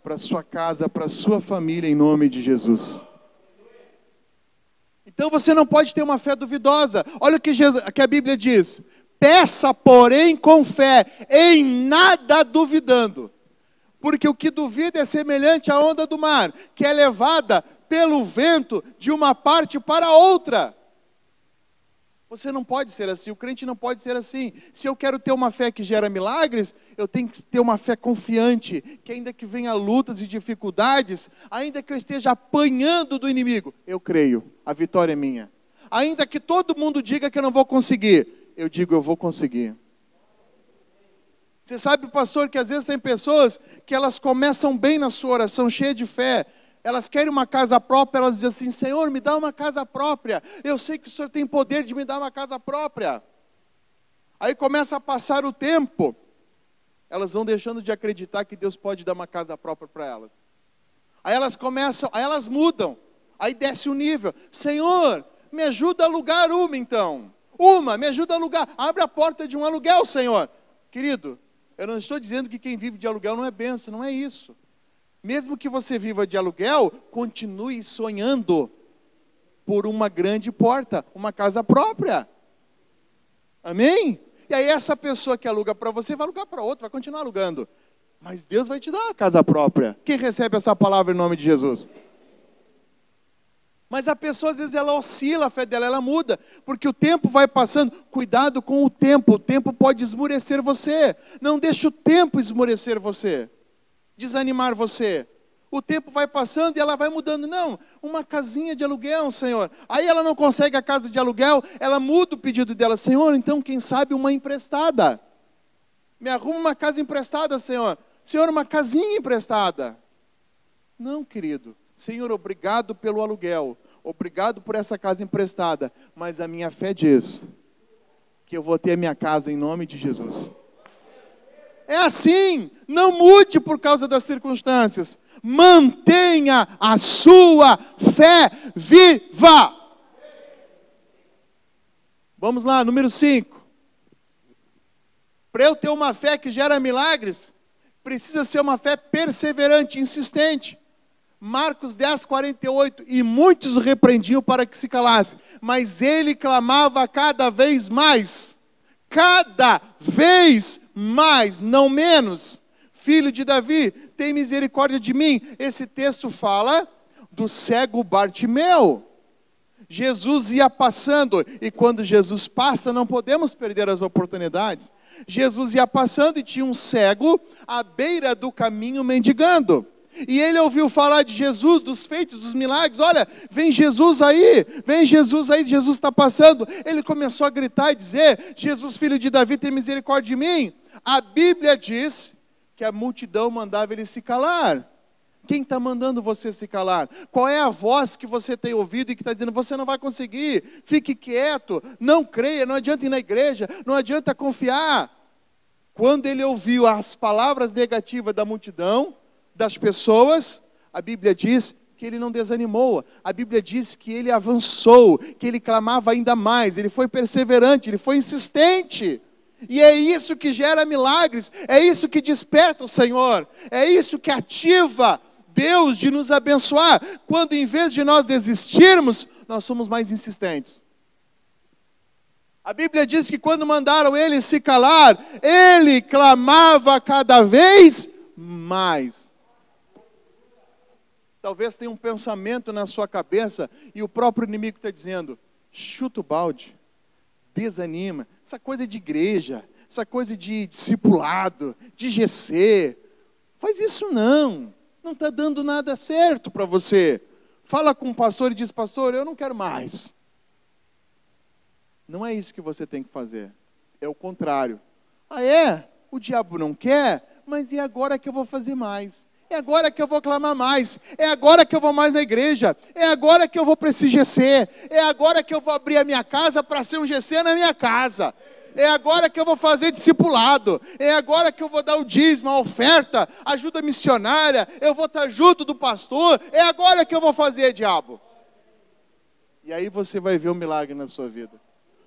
A: para sua casa, para sua família, em nome de Jesus. Então você não pode ter uma fé duvidosa. Olha o que a Bíblia diz: peça, porém, com fé, em nada duvidando. Porque o que duvida é semelhante à onda do mar, que é levada pelo vento de uma parte para outra. Você não pode ser assim, o crente não pode ser assim. Se eu quero ter uma fé que gera milagres, eu tenho que ter uma fé confiante, que ainda que venha lutas e dificuldades, ainda que eu esteja apanhando do inimigo, eu creio, a vitória é minha. Ainda que todo mundo diga que eu não vou conseguir, eu digo, eu vou conseguir. Você sabe, pastor, que às vezes tem pessoas que elas começam bem na sua oração, cheias de fé. Elas querem uma casa própria, elas dizem assim: Senhor, me dá uma casa própria. Eu sei que o Senhor tem poder de me dar uma casa própria. Aí começa a passar o tempo, elas vão deixando de acreditar que Deus pode dar uma casa própria para elas. Aí elas mudam, aí desce o nível. Senhor, me ajuda a alugar uma então. Me ajuda a alugar. Abre a porta de um aluguel, Senhor. Querido, eu não estou dizendo que quem vive de aluguel não é bênção, não é isso. Mesmo que você viva de aluguel, continue sonhando por uma grande porta, uma casa própria. Amém? E aí essa pessoa que aluga para você, vai alugar para outra, vai continuar alugando. Mas Deus vai te dar uma casa própria. Quem recebe essa palavra em nome de Jesus? Mas a pessoa às vezes ela oscila, a fé dela, ela muda, porque o tempo vai passando. Cuidado com o tempo pode esmorecer você. Não deixe o tempo esmorecer você, desanimar você. O tempo vai passando e ela vai mudando. Não, uma casinha de aluguel, Senhor. Aí ela não consegue a casa de aluguel, ela muda o pedido dela. Senhor, então quem sabe uma emprestada. Me arruma uma casa emprestada, Senhor. Senhor, uma casinha emprestada. Não, querido. Senhor, obrigado pelo aluguel. Obrigado por essa casa emprestada. Mas a minha fé diz que eu vou ter a minha casa em nome de Jesus. É assim, não mude por causa das circunstâncias. Mantenha a sua fé viva. Vamos lá, número 5. Para eu ter uma fé que gera milagres, precisa ser uma fé perseverante, insistente. Marcos 10:48, e muitos o repreendiam para que se calasse, mas ele clamava cada vez mais, não menos: Filho de Davi, tem misericórdia de mim. Esse texto fala do cego Bartimeu. Jesus ia passando, e quando Jesus passa, não podemos perder as oportunidades. Jesus ia passando e tinha um cego à beira do caminho mendigando. E ele ouviu falar de Jesus, dos feitos, dos milagres. Olha, vem Jesus aí, Jesus está passando. Ele começou a gritar e dizer: Jesus, filho de Davi, tem misericórdia de mim. A Bíblia diz que a multidão mandava ele se calar. Quem está mandando você se calar? Qual é a voz que você tem ouvido e que está dizendo: você não vai conseguir, fique quieto, não creia, não adianta ir na igreja, não adianta confiar? Quando ele ouviu as palavras negativas da multidão, das pessoas, a Bíblia diz que ele não desanimou. A Bíblia diz que ele avançou, que ele clamava ainda mais, ele foi perseverante, ele foi insistente. E é isso que gera milagres, é isso que desperta o Senhor, é isso que ativa Deus de nos abençoar, quando em vez de nós desistirmos, nós somos mais insistentes. A Bíblia diz que quando mandaram ele se calar, ele clamava cada vez mais. Talvez tenha um pensamento na sua cabeça e o próprio inimigo está dizendo: chuta o balde, desanima. Essa coisa de igreja, essa coisa de discipulado, de GC, faz isso não está dando nada certo para você. Fala com o pastor e diz: pastor, eu não quero mais. Não é isso que você tem que fazer, é o contrário. Ah é? O diabo não quer? Mas e agora que eu vou fazer mais? É agora que eu vou clamar mais, é agora que eu vou mais na igreja, é agora que eu vou para esse GC, é agora que eu vou abrir a minha casa para ser um GC na minha casa, é agora que eu vou fazer discipulado, é agora que eu vou dar o dízimo, a oferta, ajuda missionária, eu vou estar junto do pastor, é agora que eu vou fazer, diabo. E aí você vai ver um milagre na sua vida.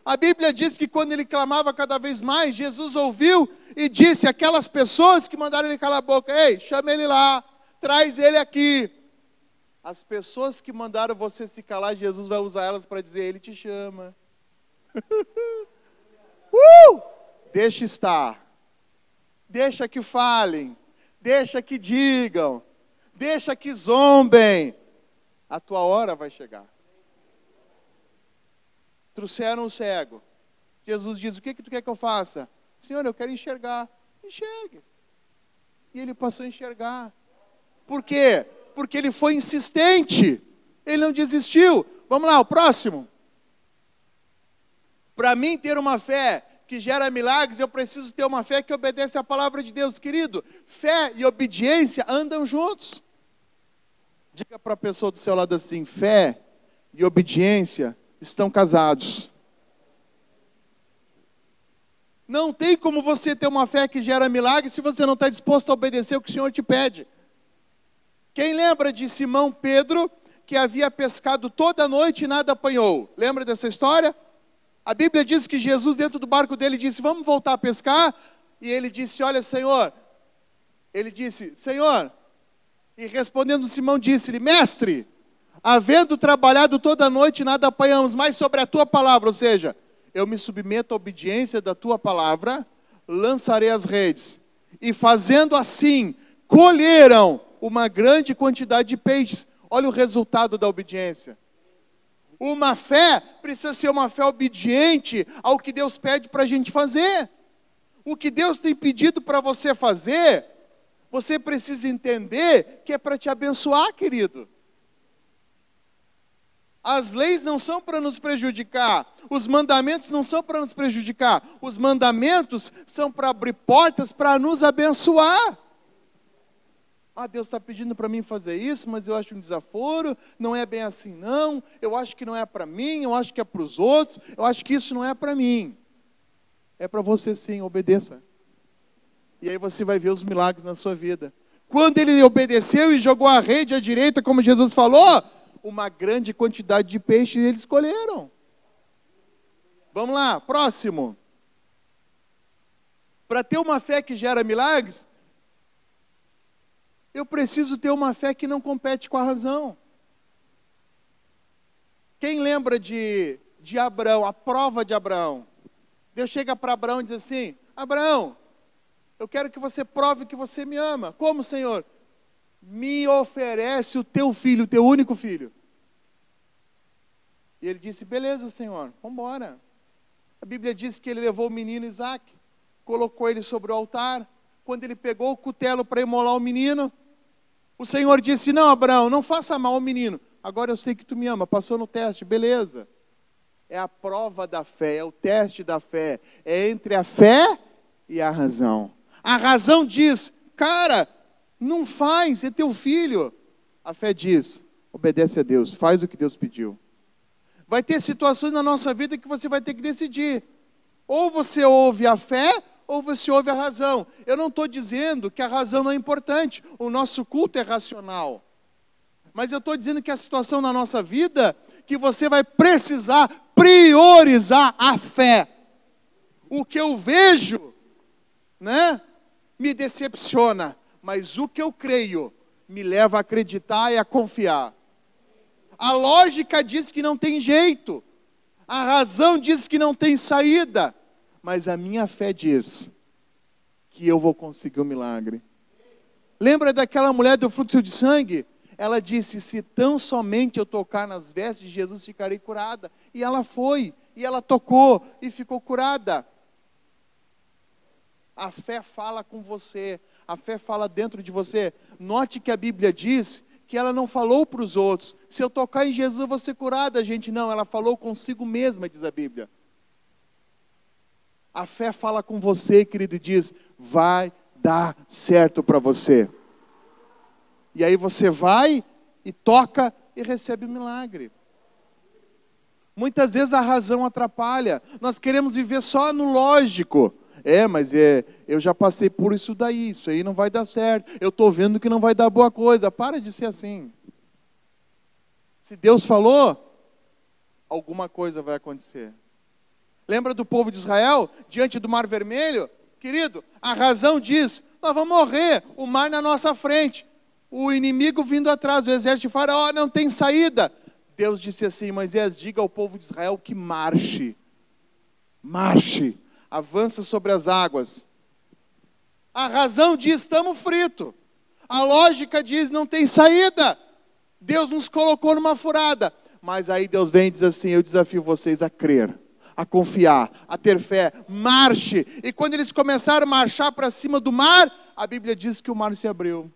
A: A Bíblia diz que quando ele clamava cada vez mais, Jesus ouviu e disse aquelas pessoas que mandaram ele calar a boca: ei, chama ele lá, traz ele aqui. As pessoas que mandaram você se calar, Jesus vai usar elas para dizer: ele te chama. Deixa estar. Deixa que falem. Deixa que digam. Deixa que zombem. A tua hora vai chegar. Trouxeram o cego. Jesus diz: o que tu quer que eu faça? Senhor, eu quero enxergar. Enxergue. E ele passou a enxergar. Por quê? Porque ele foi insistente. Ele não desistiu. Vamos lá, o próximo. Para mim ter uma fé que gera milagres, eu preciso ter uma fé que obedece à palavra de Deus. Querido, fé e obediência andam juntos. Diga para a pessoa do seu lado assim: fé e obediência estão casados. Não tem como você ter uma fé que gera milagres se você não está disposto a obedecer o que o Senhor te pede. Quem lembra de Simão Pedro, que havia pescado toda a noite e nada apanhou? Lembra dessa história? A Bíblia diz que Jesus, dentro do barco dele, disse: vamos voltar a pescar? E ele disse: olha, Senhor. Ele disse: Senhor. E respondendo Simão, disse-lhe: mestre, havendo trabalhado toda a noite, nada apanhamos, mas sobre a tua palavra, ou seja, eu me submeto à obediência da tua palavra, lançarei as redes. E fazendo assim, colheram uma grande quantidade de peixes. Olha o resultado da obediência. Uma fé precisa ser uma fé obediente ao que Deus pede para a gente fazer. O que Deus tem pedido para você fazer, você precisa entender que é para te abençoar, querido. As leis não são para nos prejudicar. Os mandamentos não são para nos prejudicar. Os mandamentos são para abrir portas para nos abençoar. Ah, Deus está pedindo para mim fazer isso, mas eu acho um desaforo, não é bem assim não, eu acho que não é para mim, eu acho que é para os outros, eu acho que isso não é para mim. É para você sim, obedeça. E aí você vai ver os milagres na sua vida. Quando ele obedeceu e jogou a rede à direita, como Jesus falou, uma grande quantidade de peixes eles colheram. Vamos lá, próximo. Para ter uma fé que gera milagres, eu preciso ter uma fé que não compete com a razão. Quem lembra de Abraão, a prova de Abraão? Deus chega para Abraão e diz assim: Abraão, eu quero que você prove que você me ama. Como, Senhor? Me oferece o teu filho, o teu único filho. E ele disse: beleza, Senhor, vamos embora. A Bíblia diz que ele levou o menino Isaac, colocou ele sobre o altar. Quando ele pegou o cutelo para imolar o menino, o Senhor disse: não, Abraão, não faça mal ao menino. Agora eu sei que tu me ama, passou no teste, beleza. É a prova da fé, é o teste da fé. É entre a fé e a razão. A razão diz: cara, não faz, é teu filho. A fé diz: obedece a Deus, faz o que Deus pediu. Vai ter situações na nossa vida que você vai ter que decidir. Ou você ouve a fé, ou você ouve a razão. Eu não estou dizendo que a razão não é importante. O nosso culto é racional. Mas eu estou dizendo que a situação na nossa vida, que você vai precisar priorizar a fé. O que eu vejo, né, me decepciona. Mas o que eu creio, me leva a acreditar e a confiar. A lógica diz que não tem jeito. A razão diz que não tem saída. Mas a minha fé diz que eu vou conseguir um milagre. Lembra daquela mulher do fluxo de sangue? Ela disse: se tão somente eu tocar nas vestes de Jesus, ficarei curada. E ela foi, e ela tocou, e ficou curada. A fé fala com você, a fé fala dentro de você. Note que a Bíblia diz que ela não falou para os outros: se eu tocar em Jesus eu vou ser curada, gente. Não, ela falou consigo mesma, diz a Bíblia. A fé fala com você, querido, e diz: vai dar certo para você. E aí você vai e toca e recebe o milagre. Muitas vezes a razão atrapalha. Nós queremos viver só no lógico. Mas eu já passei por isso daí, isso aí não vai dar certo. Eu estou vendo que não vai dar boa coisa. Para de ser assim. Se Deus falou, alguma coisa vai acontecer. Lembra do povo de Israel, diante do Mar Vermelho? Querido, a razão diz, nós vamos morrer, o mar na nossa frente, o inimigo vindo atrás, o exército de Faraó não tem saída. Deus disse assim, Moisés, diga ao povo de Israel que marche, avança sobre as águas. A razão diz, estamos fritos. A lógica diz, não tem saída. Deus nos colocou numa furada. Mas aí Deus vem e diz assim, eu desafio vocês a crer, a confiar, a ter fé, marche. E quando eles começaram a marchar para cima do mar, a Bíblia diz que o mar se abriu.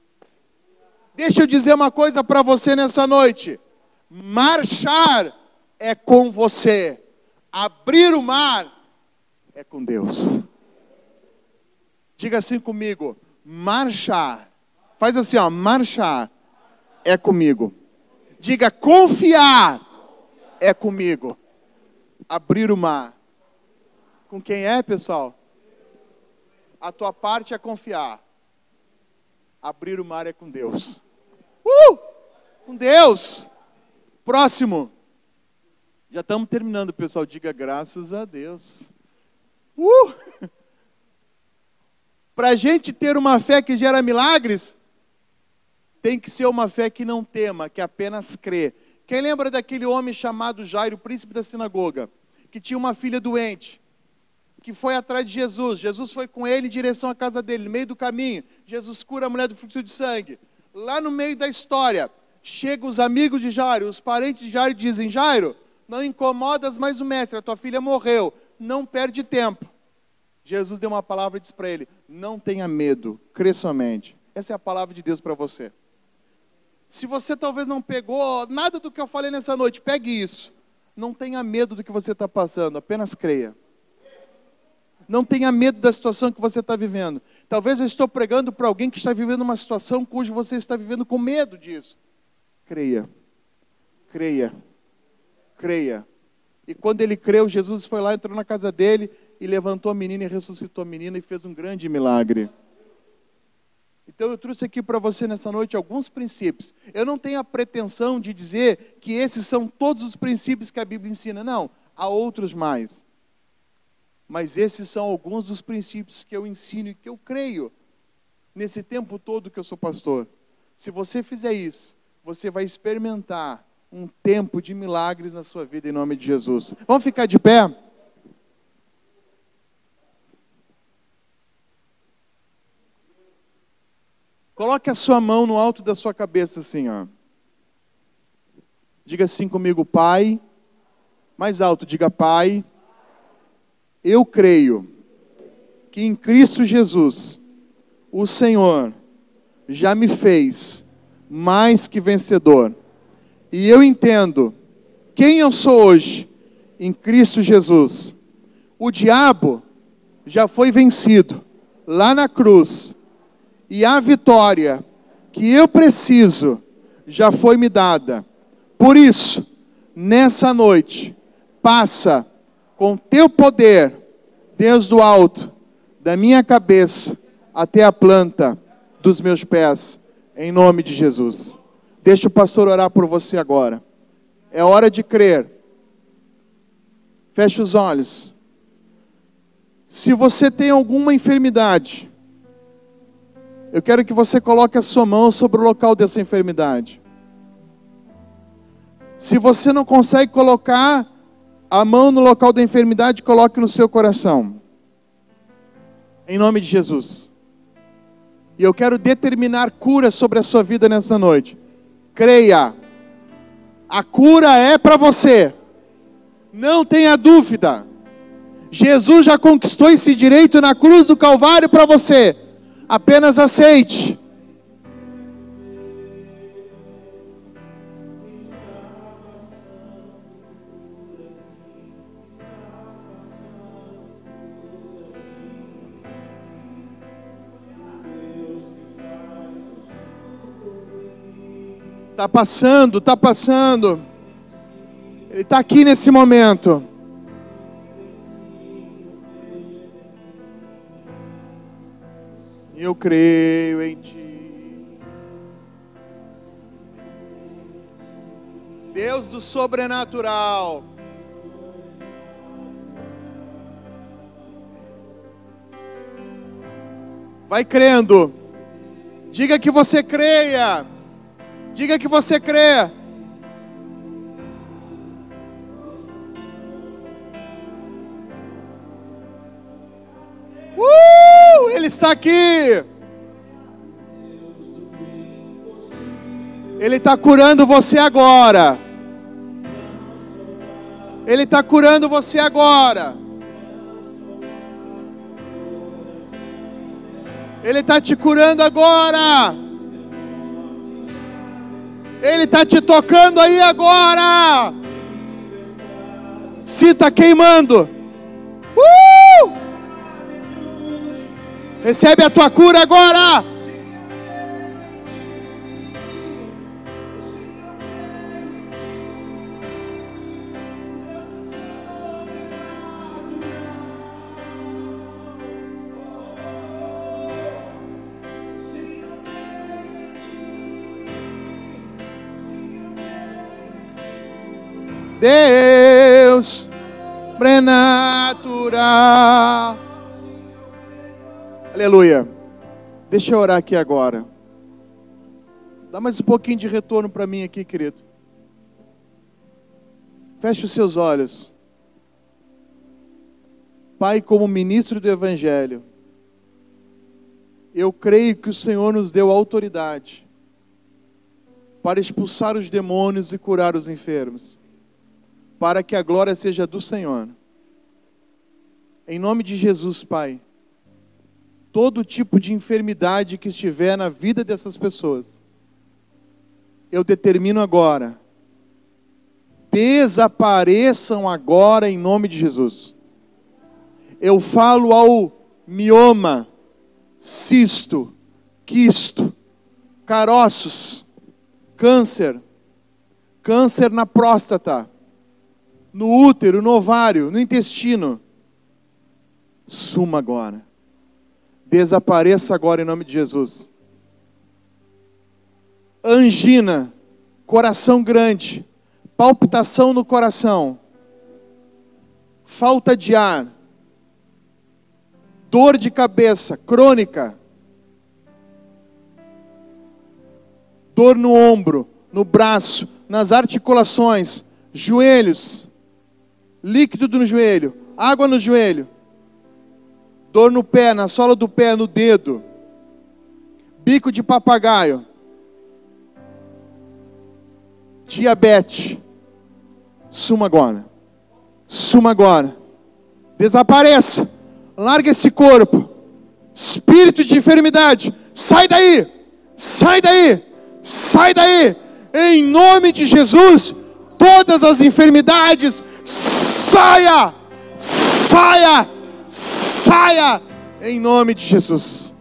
A: Deixa eu dizer uma coisa para você nessa noite. Marchar é com você. Abrir o mar é com Deus. Diga assim comigo, marchar. Faz assim, ó, marchar é comigo. Diga, confiar é comigo. Abrir o mar. Com quem é, pessoal? A tua parte é confiar. Abrir o mar é com Deus. Com Deus. Próximo. Já estamos terminando, pessoal. Diga graças a Deus. Para a gente ter uma fé que gera milagres, tem que ser uma fé que não tema, que apenas crê. Quem lembra daquele homem chamado Jairo, o príncipe da sinagoga, que tinha uma filha doente, que foi atrás de Jesus. Jesus foi com ele em direção à casa dele, no meio do caminho. Jesus cura a mulher do fluxo de sangue. Lá no meio da história, chegam os amigos de Jairo, os parentes de Jairo e dizem, Jairo, não incomodas mais o mestre, a tua filha morreu, não perde tempo. Jesus deu uma palavra e disse para ele, não tenha medo, crê somente. Essa é a palavra de Deus para você. Se você talvez não pegou nada do que eu falei nessa noite, pegue isso. Não tenha medo do que você está passando, apenas creia. Não tenha medo da situação que você está vivendo. Talvez eu estou pregando para alguém que está vivendo uma situação cujo você está vivendo com medo disso. Creia. Creia. Creia. E quando ele creu, Jesus foi lá, entrou na casa dele e levantou a menina e ressuscitou a menina e fez um grande milagre. Então eu trouxe aqui para você nessa noite alguns princípios. Eu não tenho a pretensão de dizer que esses são todos os princípios que a Bíblia ensina. Não, há outros mais. Mas esses são alguns dos princípios que eu ensino e que eu creio nesse tempo todo que eu sou pastor. Se você fizer isso, você vai experimentar um tempo de milagres na sua vida em nome de Jesus. Vamos ficar de pé? Coloque a sua mão no alto da sua cabeça assim, ó. Diga assim comigo, Pai. Mais alto, diga, Pai. Eu creio que em Cristo Jesus, o Senhor já me fez mais que vencedor. E eu entendo quem eu sou hoje em Cristo Jesus. O diabo já foi vencido lá na cruz. E a vitória que eu preciso já foi me dada. Por isso, nessa noite, passa com teu poder, Deus do alto, da minha cabeça até a planta dos meus pés, em nome de Jesus. Deixa o pastor orar por você agora. É hora de crer. Feche os olhos. Se você tem alguma enfermidade, eu quero que você coloque a sua mão sobre o local dessa enfermidade. Se você não consegue colocar a mão no local da enfermidade, coloque no seu coração. Em nome de Jesus. E eu quero determinar cura sobre a sua vida nessa noite. Creia. A cura é para você. Não tenha dúvida. Jesus já conquistou esse direito na cruz do Calvário para você. Apenas aceite. Está passando, está passando. Ele está aqui nesse momento. Eu creio em Ti. Deus do sobrenatural. Vai crendo. Diga que você creia. Diga que você crê. Ele está aqui. Ele está curando você agora. Ele está curando você agora. Ele está te curando agora. Ele está te tocando aí agora. Sinta queimando. Recebe a tua cura agora. Deus sobrenatural. Aleluia. Deixa eu orar aqui agora. Dá mais um pouquinho de retorno para mim aqui, querido. Feche os seus olhos. Pai, como ministro do Evangelho, eu creio que o Senhor nos deu autoridade para expulsar os demônios e curar os enfermos, para que a glória seja do Senhor. Em nome de Jesus, Pai, todo tipo de enfermidade que estiver na vida dessas pessoas, eu determino agora, desapareçam agora em nome de Jesus. Eu falo ao mioma, cisto, quisto, caroços, câncer na próstata, no útero, no ovário, no intestino. Suma agora. Desapareça agora em nome de Jesus. Angina, coração grande, palpitação no coração, falta de ar, dor de cabeça crônica, dor no ombro, no braço, nas articulações, joelhos, líquido no joelho, água no joelho, dor no pé, na sola do pé, no dedo, bico de papagaio, diabetes, suma agora, desapareça, larga esse corpo, espírito de enfermidade, sai daí, em nome de Jesus, todas as enfermidades, saia, em nome de Jesus.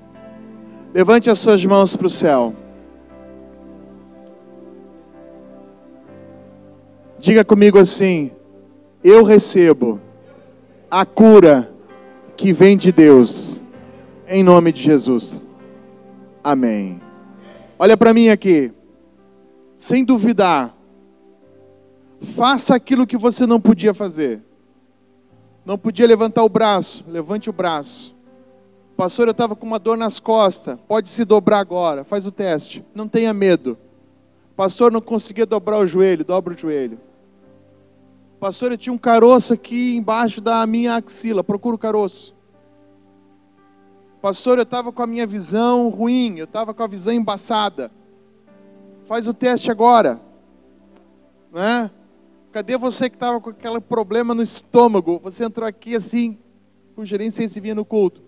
A: Levante as suas mãos para o céu. Diga comigo assim: eu recebo a cura que vem de Deus, em nome de Jesus. Amém. Olha para mim aqui, sem duvidar. Faça aquilo que você não podia fazer. Não podia levantar o braço, levante o braço. Pastor, eu estava com uma dor nas costas, pode se dobrar agora, faz o teste, não tenha medo. Pastor, não conseguia dobrar o joelho, dobra o joelho. Pastor, eu tinha um caroço aqui embaixo da minha axila, procura o caroço. Pastor, eu estava com a minha visão ruim, eu estava com a visão embaçada. Faz o teste agora. Né? Cadê você que estava com aquele problema no estômago? Você entrou aqui assim, com gerência se vinha no culto.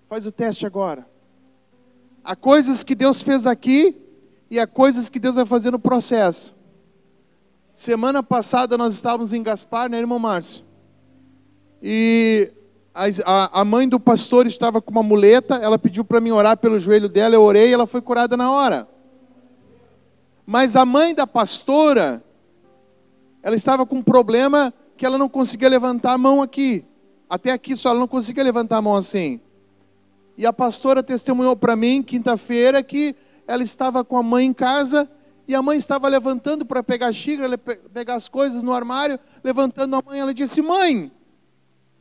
A: Faz o teste agora. Há coisas que Deus fez aqui e há coisas que Deus vai fazer no processo. Semana passada nós estávamos em Gaspar, né, irmão Márcio? E a mãe do pastor estava com uma muleta, ela pediu para mim orar pelo joelho dela, eu orei e ela foi curada na hora. Mas a mãe da pastora, ela estava com um problema que ela não conseguia levantar a mão aqui. Até aqui só, ela não conseguia levantar a mão assim. E a pastora testemunhou para mim, quinta-feira, que ela estava com a mãe em casa, e a mãe estava levantando para pegar a xícara, pegar as coisas no armário, levantando a mãe, ela disse: mãe,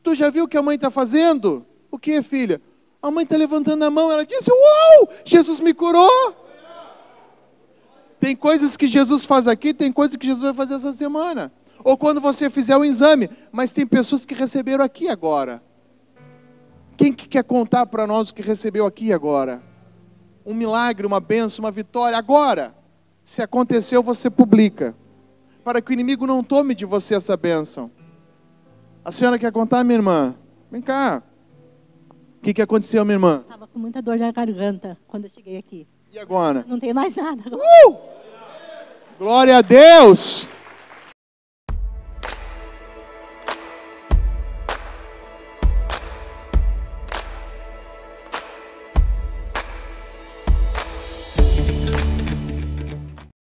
A: tu já viu o que a mãe está fazendo? O que, filha? A mãe está levantando a mão, ela disse, uau, Jesus me curou. Tem coisas que Jesus faz aqui, tem coisas que Jesus vai fazer essa semana. Ou quando você fizer o exame, mas tem pessoas que receberam aqui agora. Quem que quer contar para nós o que recebeu aqui agora? Um milagre, uma bênção, uma vitória, agora. Se aconteceu, você publica. Para que o inimigo não tome de você essa bênção. A senhora quer contar, minha irmã? Vem cá. O que aconteceu, minha irmã?
B: Estava com muita dor na garganta quando eu cheguei aqui.
A: E agora?
B: Não tem mais nada.
A: Glória a Deus!